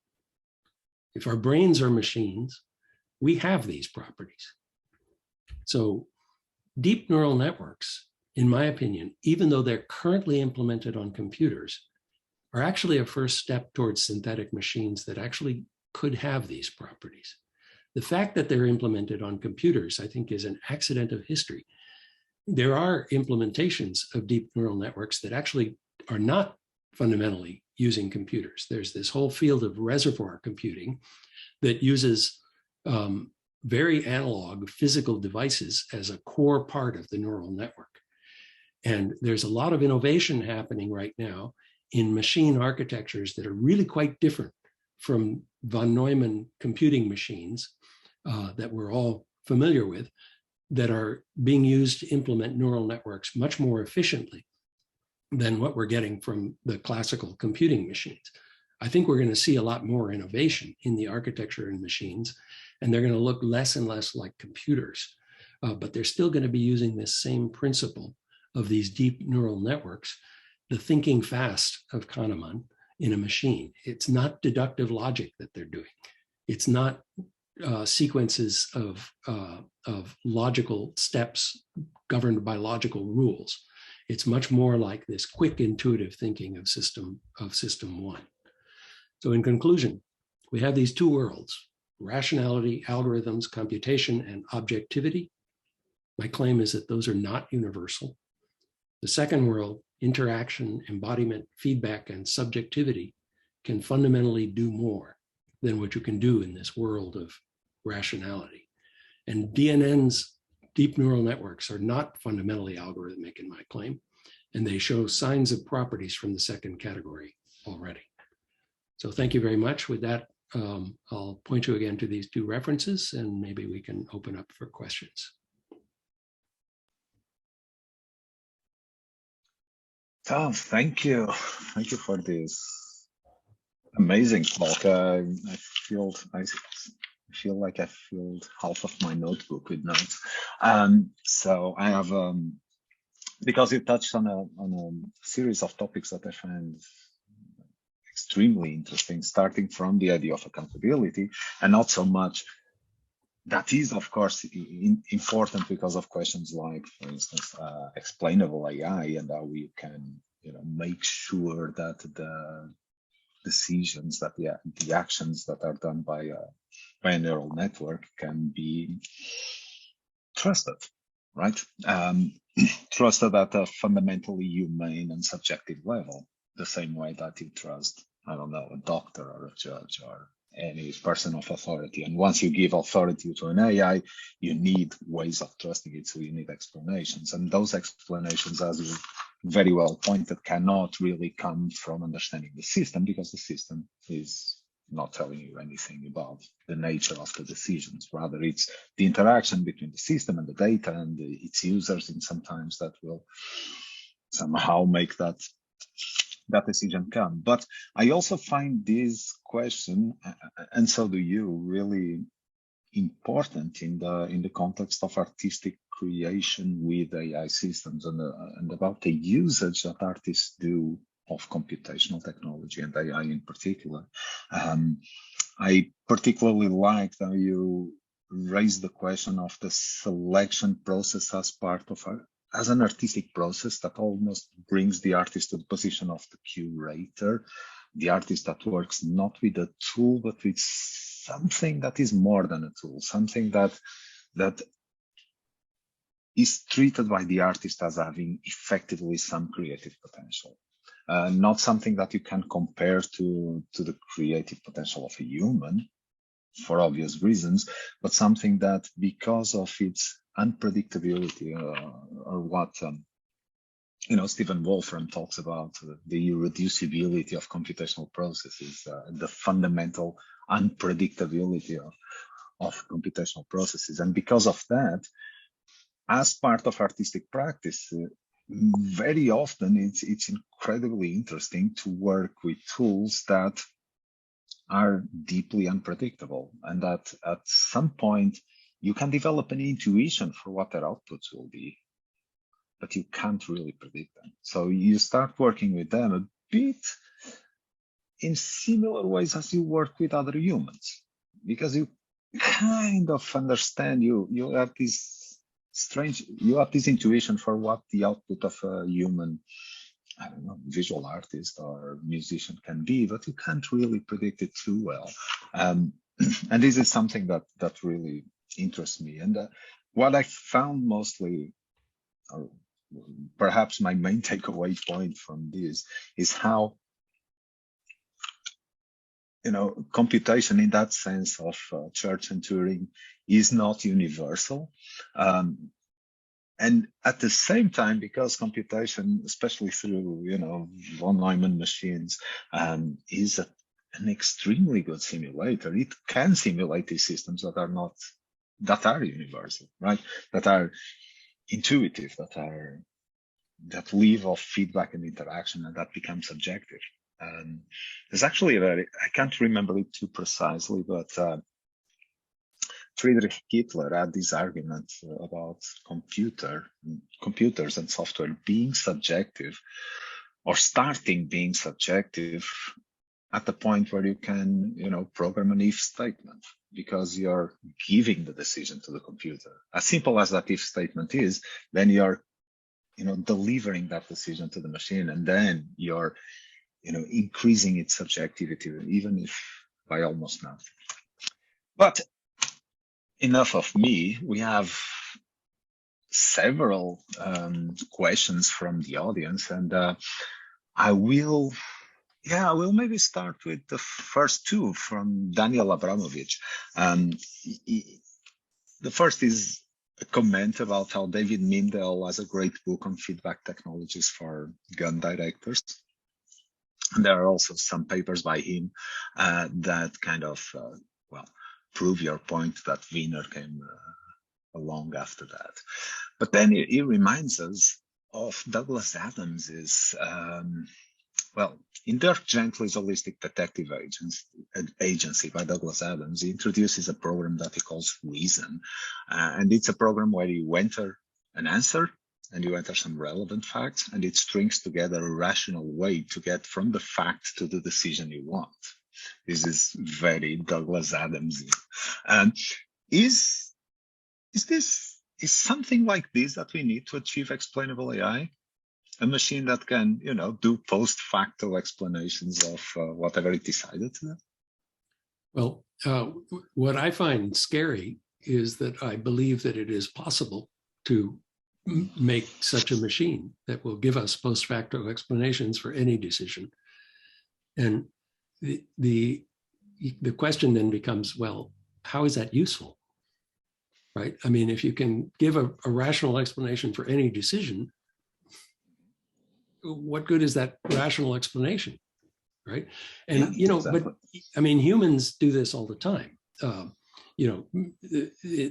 If our brains are machines, we have these properties. So deep neural networks, in my opinion, even though they're currently implemented on computers, are actually a first step towards synthetic machines that actually could have these properties. The fact that they're implemented on computers, I think, is an accident of history. There are implementations of deep neural networks that actually are not fundamentally using computers. There's this whole field of reservoir computing that uses very analog physical devices as a core part of the neural network. And there's a lot of innovation happening right now in machine architectures that are really quite different from von Neumann computing machines that we're all familiar with, that are being used to implement neural networks much more efficiently than what we're getting from the classical computing machines. I think we're going to see a lot more innovation in the architecture in machines, and they're going to look less and less like computers, but they're still going to be using this same principle of these deep neural networks, the thinking fast of Kahneman in a machine. It's not deductive logic that they're doing. It's not sequences of logical steps governed by logical rules. It's much more like this quick intuitive thinking of system one. So in conclusion, we have these two worlds: rationality, algorithms, computation, and objectivity. My claim is that those are not universal. The second world, interaction, embodiment, feedback, and subjectivity, can fundamentally do more than what you can do in this world of rationality. And DNNs, deep neural networks, are not fundamentally algorithmic in my claim, and they show signs of properties from the second category already. So thank you very much. With that, I'll point you again to these two references, and maybe we can open up for questions. Oh, thank you. Thank you for this amazing talk. I feel like I filled half of my notebook with notes. So I have, because you touched on a series of topics that I find extremely interesting, starting from the idea of accountability, and not so much. That is, of course, important because of questions like, for instance, explainable AI, and how we can, make sure that the decisions, that the actions that are done by a neural network can be trusted, right? Trusted at a fundamentally humane and subjective level, the same way that you trust, I don't know, a doctor or a judge or any person of authority. And once you give authority to an AI, you need ways of trusting it. So you need explanations. And those explanations, as you very well pointed, cannot really come from understanding the system, because the system is not telling you anything about the nature of the decisions. Rather, it's the interaction between the system and the data and its users, and sometimes that will somehow make that decision come. But I also find this question, and so do you, really important in the context of artistic creation with AI systems, and about the usage that artists do of computational technology and AI in particular. I particularly liked how you raised the question of the selection process as part of as an artistic process that almost brings the artist to the position of the curator, the artist that works not with a tool, but with something that is more than a tool, something that is treated by the artist as having effectively some creative potential. Not something that you can compare to the creative potential of a human, for obvious reasons, but something that, because of its unpredictability, or what Stephen Wolfram talks about, the irreducibility of computational processes, the fundamental unpredictability of computational processes. And because of that, as part of artistic practice, very often it's incredibly interesting to work with tools that are deeply unpredictable, and that at some point you can develop an intuition for what their outputs will be, but you can't really predict them. So you start working with them a bit in similar ways as you work with other humans, because you kind of understand you. You have this intuition for what the output of a human, I don't know, visual artist or musician can be, but you can't really predict it too well. And this is something that really interests me. And what I found mostly, or perhaps my main takeaway point from this, is how, computation in that sense of Church and Turing is not universal. And at the same time, because computation, especially through, von Neumann machines, is an extremely good simulator. It can simulate these systems that are universal, right? That are intuitive, that live off feedback and interaction, and that becomes subjective. There's actually I can't remember it too precisely, but Friedrich Kittler had this argument about computers and software being subjective, or starting being subjective at the point where you can, program an if statement, because you're giving the decision to the computer. As simple as that if statement is, then you're, delivering that decision to the machine, and then you're, increasing its subjectivity, even if by almost nothing. But enough of me. We have several questions from the audience, and I will maybe start with the first two from Daniel Abramovich. The first is a comment about how David Mindell has a great book on feedback technologies for gun directors. And there are also some papers by him that kind of, prove your point that Wiener came along after that. But then he reminds us of Douglas Adams's, in Dirk Gently's Holistic Detective Agency by Douglas Adams, he introduces a program that he calls Reason. And it's a program where you enter an answer and you enter some relevant facts, and it strings together a rational way to get from the fact to the decision you want. This is very Douglas Adams. Is something like this that we need to achieve explainable AI? A machine that can, do post-facto explanations of whatever it decided to do? Well, what I find scary is that I believe that it is possible to make such a machine that will give us post-facto explanations for any decision. And the question then becomes, well, how is that useful, right? I mean, if you can give a rational explanation for any decision, what good is that rational explanation, right? And, exactly. But I mean, humans do this all the time. The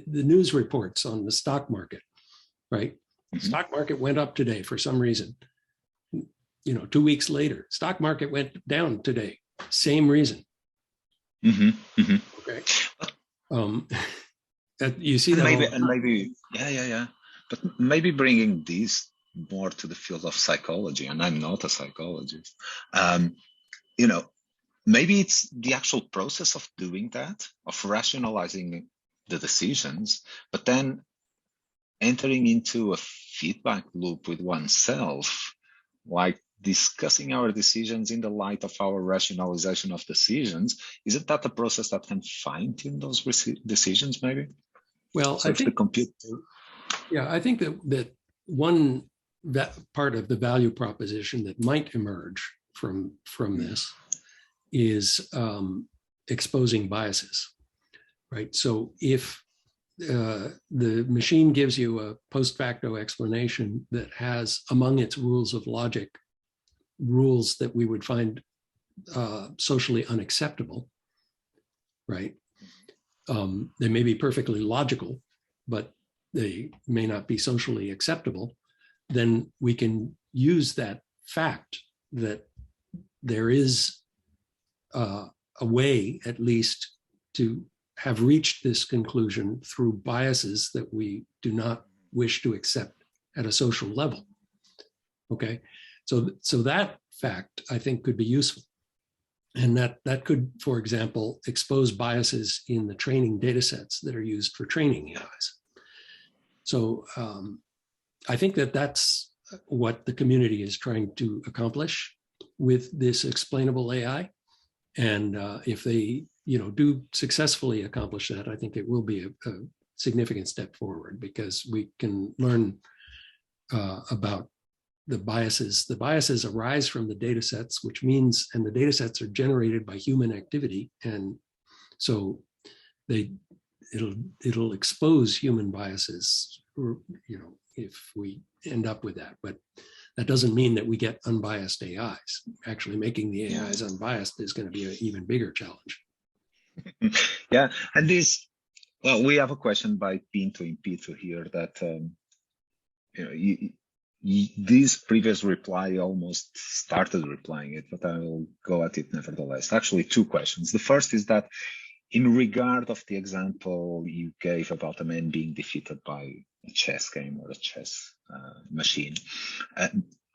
news reports on the stock market, right? Mm-hmm. Stock market went up today for some reason. 2 weeks later, stock market went down today. Same reason. Mm-hmm. Mm-hmm. Okay. You see that? But maybe bringing these more to the field of psychology, and I'm not a psychologist. Maybe it's the actual process of doing that, of rationalizing the decisions, but then entering into a feedback loop with oneself, like discussing our decisions in the light of our rationalization of decisions. Isn't that a process that can fine-tune those decisions, maybe? Well, I think I think that one part of the value proposition that might emerge from this is exposing biases, right? So if the machine gives you a post-facto explanation that has among its rules of logic rules that we would find socially unacceptable, right? They may be perfectly logical, but they may not be socially acceptable. Then we can use that fact that there is a way, at least, to have reached this conclusion through biases that we do not wish to accept at a social level. Okay, so that fact, I think, could be useful. And that could, for example, expose biases in the training data sets that are used for training AIs. So I think that's what the community is trying to accomplish with this explainable AI. And if they do successfully accomplish that, I think it will be a significant step forward, because we can learn about the biases. The biases arise from the data sets, which means, and the data sets are generated by human activity. And so it'll expose human biases, if we end up with that. But that doesn't mean that we get unbiased AIs. Actually making the AIs unbiased is going to be an even bigger challenge. Yeah, and we have a question by Pinto in Pinto here that, this previous reply almost started replying it, but I will go at it nevertheless. Actually, two questions. The first is that, in regard of the example you gave about a man being defeated by a chess game or a chess machine,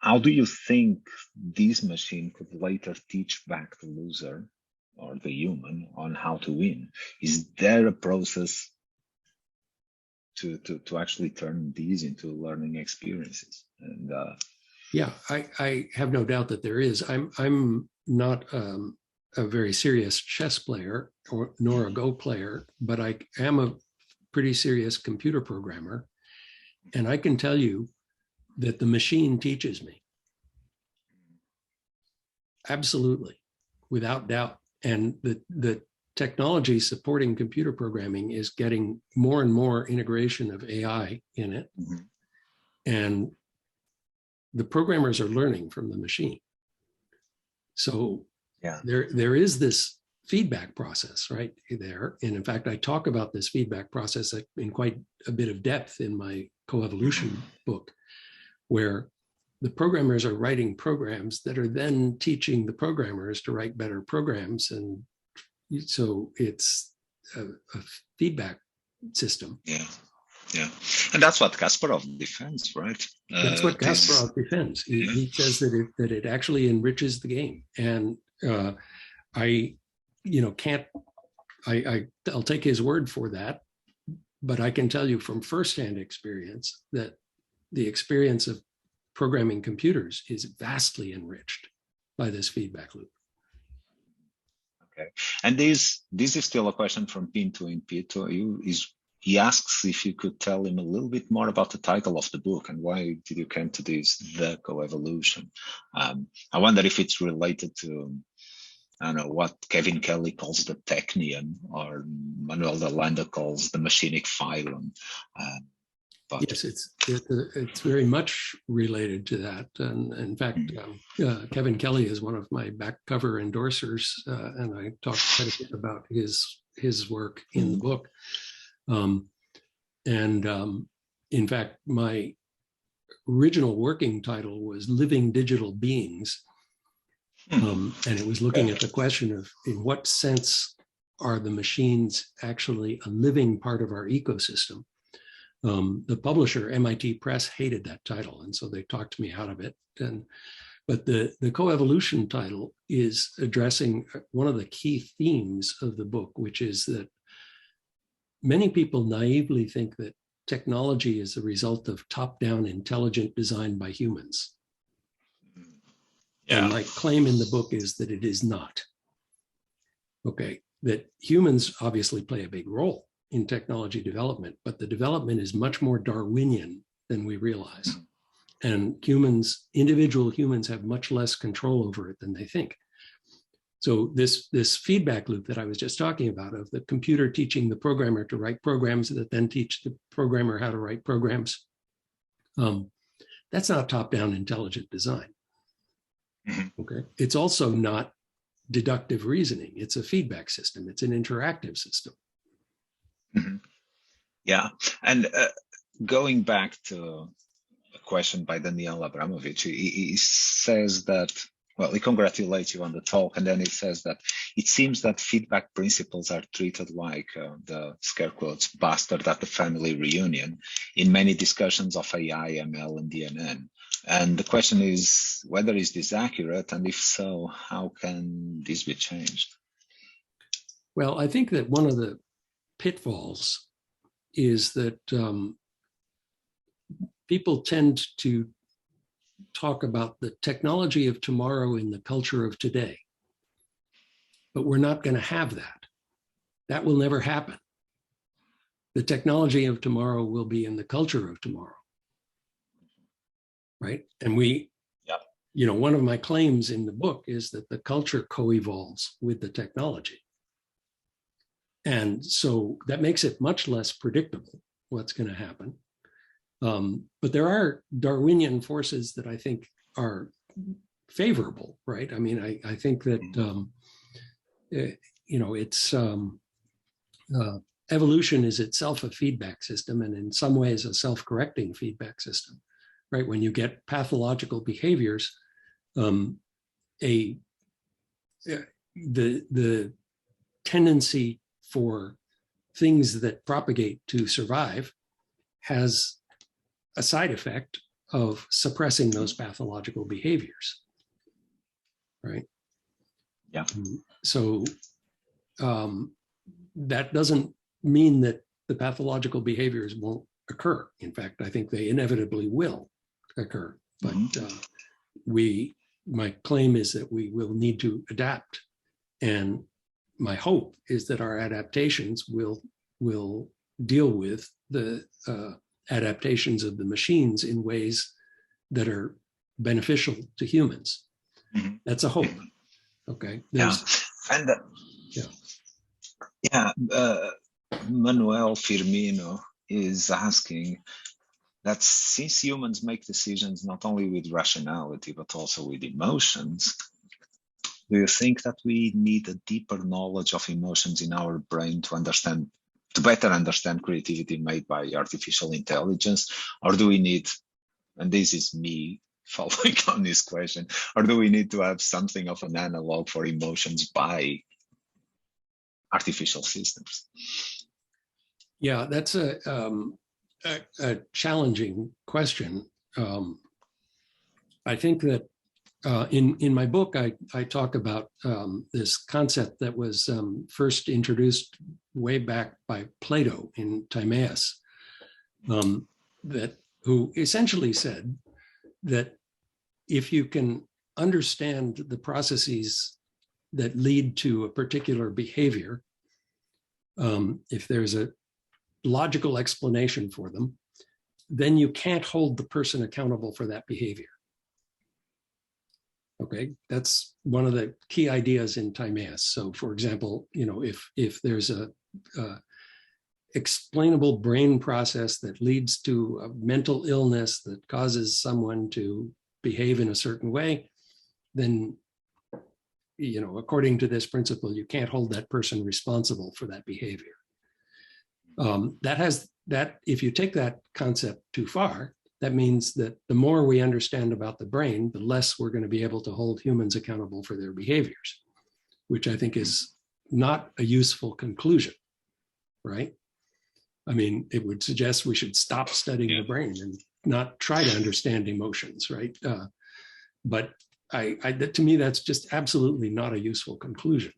how do you think this machine could later teach back the loser or the human on how to win? Is there a process to actually turn these into learning experiences? And yeah, I have no doubt that there is. I'm not a very serious chess player nor a Go player, but I am a pretty serious computer programmer. And I can tell you that the machine teaches me. Absolutely, without doubt. And the technology supporting computer programming is getting more and more integration of AI in it. Mm-hmm. And the programmers are learning from the machine. So there is this feedback process right there. And in fact, I talk about this feedback process in quite a bit of depth in my Coevolution book, where the programmers are writing programs that are then teaching the programmers to write better programs. And so it's a feedback system. Yeah. And that's what Kasparov defends, right? That's what Kasparov defends. He says that it actually enriches the game. And I'll take his word for that, but I can tell you from firsthand experience that the experience of programming computers is vastly enriched by this feedback loop. Okay, and this is still a question from Pinto in Pinto. He asks if you could tell him a little bit more about the title of the book and why did you come to this, the Coevolution. I wonder if it's related to, I don't know, what Kevin Kelly calls the technium or Manuel de Landa calls the machinic phylum. Yes, it's very much related to that. And in fact, Kevin Kelly is one of my back cover endorsers, and I talk quite a bit about his work in the book. In fact, my original working title was Living Digital Beings. And it was looking at the question of, in what sense are the machines actually a living part of our ecosystem? The publisher, MIT Press, hated that title, and so they talked me out of it. But the Coevolution title is addressing one of the key themes of the book, which is that many people naively think that technology is the result of top-down intelligent design by humans. And my claim in the book is that it is not. Okay, that humans obviously play a big role in technology development, but the development is much more Darwinian than we realize. And individual humans have much less control over it than they think. So this feedback loop that I was just talking about, of the computer teaching the programmer to write programs that then teach the programmer how to write programs, that's not top-down intelligent design. Okay, it's also not deductive reasoning. It's a feedback system. It's an interactive system. Yeah, and going back to a question by Daniel Abramovich, he says that, well, he congratulates you on the talk, and then he says that it seems that feedback principles are treated like the scare quotes bastard at the family reunion in many discussions of AI, ML, and DNN. And the question is whether is this accurate, and if so, how can this be changed? Well, I think that one of the pitfalls is that people tend to talk about the technology of tomorrow in the culture of today, but we're not going to have that. That will never happen. The technology of tomorrow will be in the culture of tomorrow, right? And one of my claims in the book is that the culture co-evolves with the technology. And so that makes it much less predictable what's going to happen. But there are Darwinian forces that I think are favorable, right? I mean, I think that, it's evolution is itself a feedback system, and in some ways a self-correcting feedback system, right? When you get pathological behaviors, the tendency for things that propagate to survive has a side effect of suppressing those pathological behaviors, right? Yeah. So that doesn't mean that the pathological behaviors won't occur. In fact, I think they inevitably will occur. But my claim is that we will need to adapt, and my hope is that our adaptations will deal with the adaptations of the machines in ways that are beneficial to humans. That's a hope. Okay. Manuel Firmino is asking that since humans make decisions not only with rationality but also with emotions, do you think that we need a deeper knowledge of emotions in our brain to better understand creativity made by artificial intelligence? Or do we need, and this is me following on this question, or do we need to have something of an analog for emotions by artificial systems? Yeah, that's a challenging question. I think that in my book, I talk about this concept that was first introduced way back by Plato in Timaeus, who essentially said that if you can understand the processes that lead to a particular behavior, if there's a logical explanation for them, then you can't hold the person accountable for that behavior. Okay, that's one of the key ideas in Timaeus. So, for example, if there's a explainable brain process that leads to a mental illness that causes someone to behave in a certain way, then, according to this principle, you can't hold that person responsible for that behavior. If you take that concept too far, that means that the more we understand about the brain, the less we're going to be able to hold humans accountable for their behaviors, which I think is not a useful conclusion, right? I mean, it would suggest we should stop studying the brain and not try to understand emotions, right? But to me, that's just absolutely not a useful conclusion.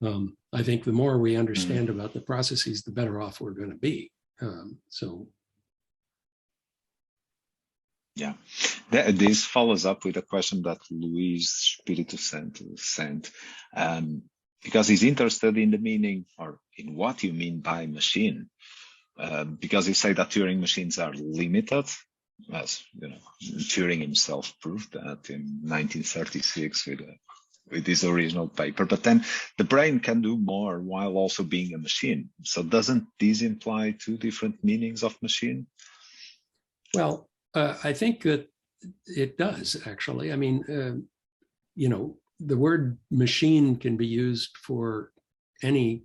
I think the more we understand about the processes, the better off we're going to be. Yeah, this follows up with a question that Luis Spiritu Santo sent, because he's interested in the meaning or in what you mean by machine, because you say that Turing machines are limited, as Turing himself proved that in 1936 with his original paper, but then the brain can do more while also being a machine. So doesn't this imply two different meanings of machine? Well, I think that it does, actually. I mean, the word machine can be used for any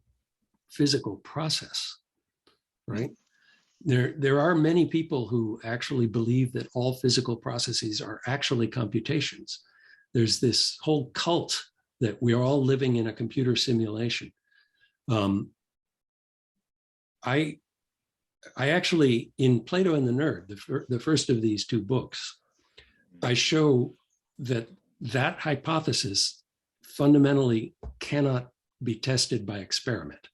physical process, right? There are many people who actually believe that all physical processes are actually computations. There's this whole cult that we are all living in a computer simulation. I actually, in Plato and the Nerd, the first of these two books, I show that that hypothesis fundamentally cannot be tested by experiment.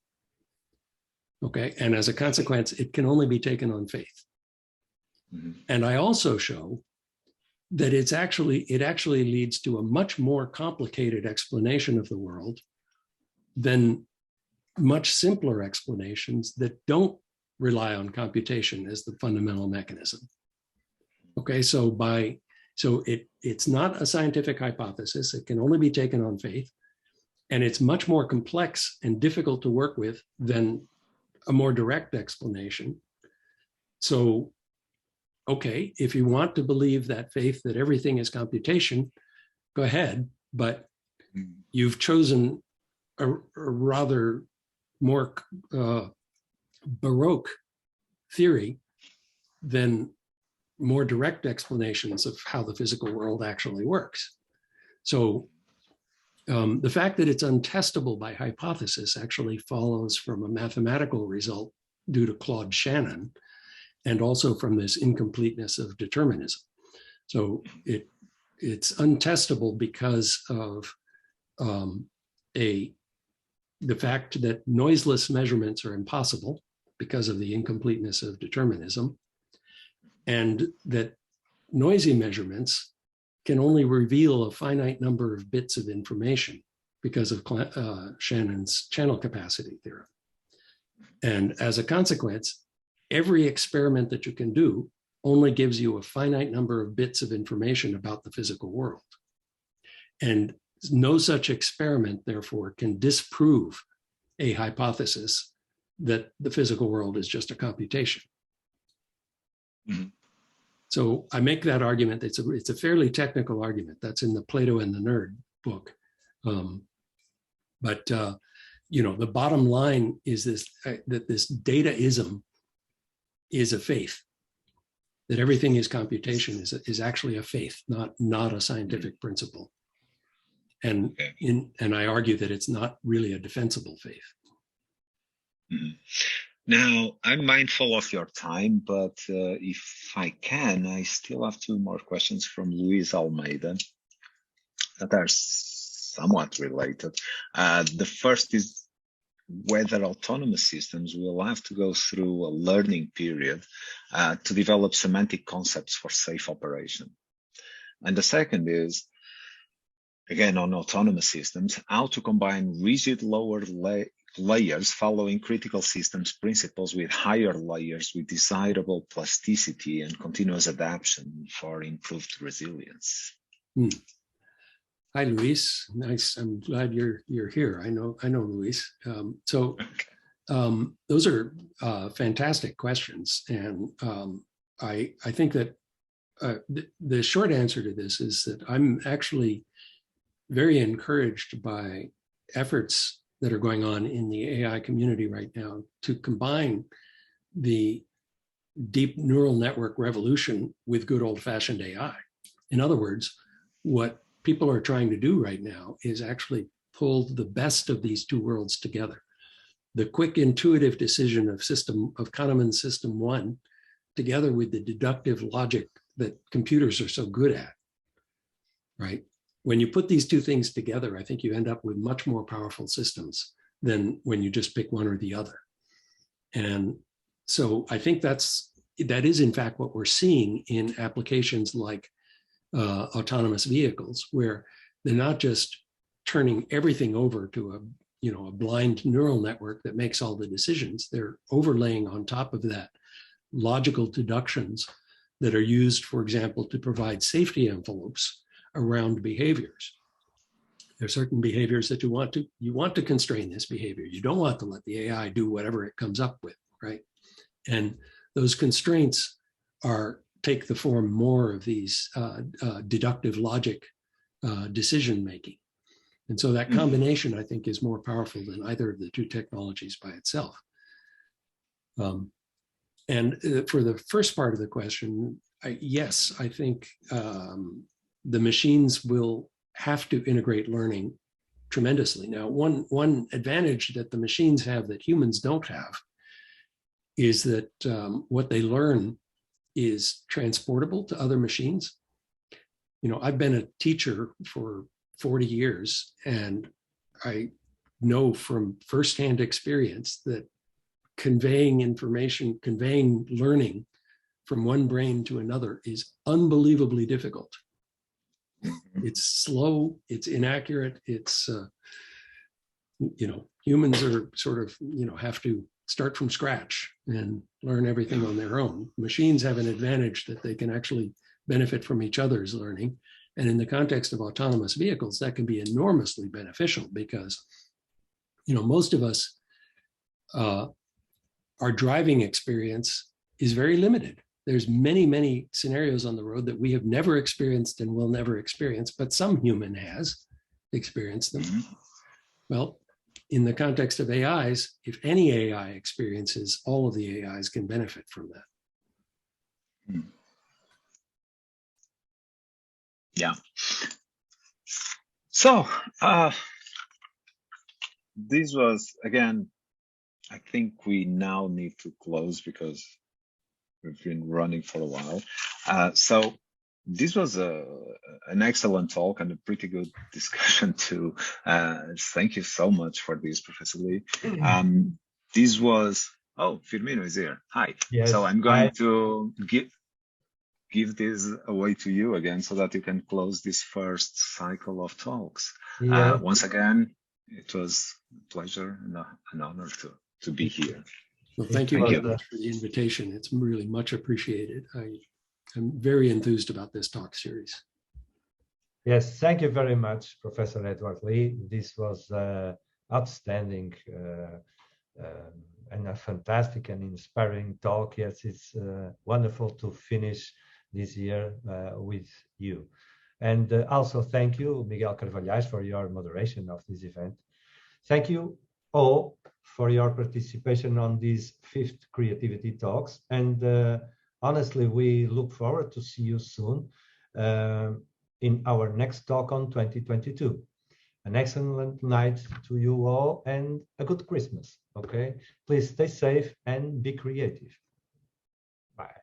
Okay, and as a consequence, it can only be taken on faith. And I also show that it actually leads to a much more complicated explanation of the world than much simpler explanations that don't rely on computation as the fundamental mechanism. Okay, so it's not a scientific hypothesis. It can only be taken on faith, and it's much more complex and difficult to work with than a more direct explanation. So, okay, if you want to believe that faith, that everything is computation, go ahead, but you've chosen a rather more Baroque theory than more direct explanations of how the physical world actually works. So the fact that it's untestable by hypothesis actually follows from a mathematical result due to Claude Shannon, and also from this incompleteness of determinism. So it's untestable because of the fact that noiseless measurements are impossible because of the incompleteness of determinism, and that noisy measurements can only reveal a finite number of bits of information because of Shannon's channel capacity theorem. And as a consequence, every experiment that you can do only gives you a finite number of bits of information about the physical world. And no such experiment, therefore, can disprove a hypothesis that the physical world is just a computation. So I make that argument. It's a fairly technical argument. That's in the Plato and the Nerd book. But the bottom line is this: that this dataism is a faith. That everything is computation is actually a faith, not a scientific principle. And I argue that it's not really a defensible faith. Now, I'm mindful of your time, but if I can, I still have two more questions from Luis Almeida that are somewhat related. The first is whether autonomous systems will have to go through a learning period to develop semantic concepts for safe operation. And the second is, again, on autonomous systems, how to combine rigid lower layers following critical systems principles with higher layers with desirable plasticity and continuous adaptation for improved resilience. Hi, Luis. Nice. I'm glad you're here. I know, Luis. Those are fantastic questions, and I think that the short answer to this is that I'm actually very encouraged by efforts that are going on in the AI community right now to combine the deep neural network revolution with good old-fashioned AI. In other words, what people are trying to do right now is actually pull the best of these two worlds together. The quick intuitive decision of Kahneman's system 1 together with the deductive logic that computers are so good at, right? When you put these two things together, I think you end up with much more powerful systems than when you just pick one or the other. And so I think that is in fact what we're seeing in applications like autonomous vehicles, where they're not just turning everything over to a blind neural network that makes all the decisions. They're overlaying on top of that logical deductions that are used, for example, to provide safety envelopes around behaviors. There are certain behaviors that you want to constrain this behavior. You don't want to let the AI do whatever it comes up with, right? And those constraints take the form more of these deductive logic decision making. And so that combination, I think, is more powerful than either of the two technologies by itself. And for the first part of the question, yes, I think the machines will have to integrate learning tremendously. Now, one advantage that the machines have that humans don't have is that what they learn is transportable to other machines. I've been a teacher for 40 years, and I know from firsthand experience that conveying information, conveying learning from one brain to another is unbelievably difficult. It's slow, it's inaccurate, it's, humans are sort of, have to start from scratch and learn everything on their own. Machines have an advantage that they can actually benefit from each other's learning. And in the context of autonomous vehicles, that can be enormously beneficial because, most of us, our driving experience is very limited. There's many, many scenarios on the road that we have never experienced and will never experience, but some human has experienced them. Well, in the context of AIs, if any AI experiences, all of the AIs can benefit from that. Yeah. So this was, again, I think we now need to close because we've been running for a while. So this was an excellent talk and a pretty good discussion too. Thank you so much for this, Professor Lee. This was, Firmino is here. Hi. Yes, so I'm going to give this away to you again so that you can close this first cycle of talks. Yeah. Once again, it was a pleasure and an honor to be here. Well, thank you very much for the invitation. It's really much appreciated. I'm very enthused about this talk series. Yes, thank you very much, Professor Edward Lee. This was outstanding and a fantastic and inspiring talk. Yes, it's wonderful to finish this year with you. And also thank you, Miguel Carvalhais, for your moderation of this event. Thank you all for your participation on these 5th Creativity Talks. And honestly, we look forward to see you soon in our next talk on 2022. An excellent night to you all and a good Christmas, okay? Please stay safe and be creative. Bye.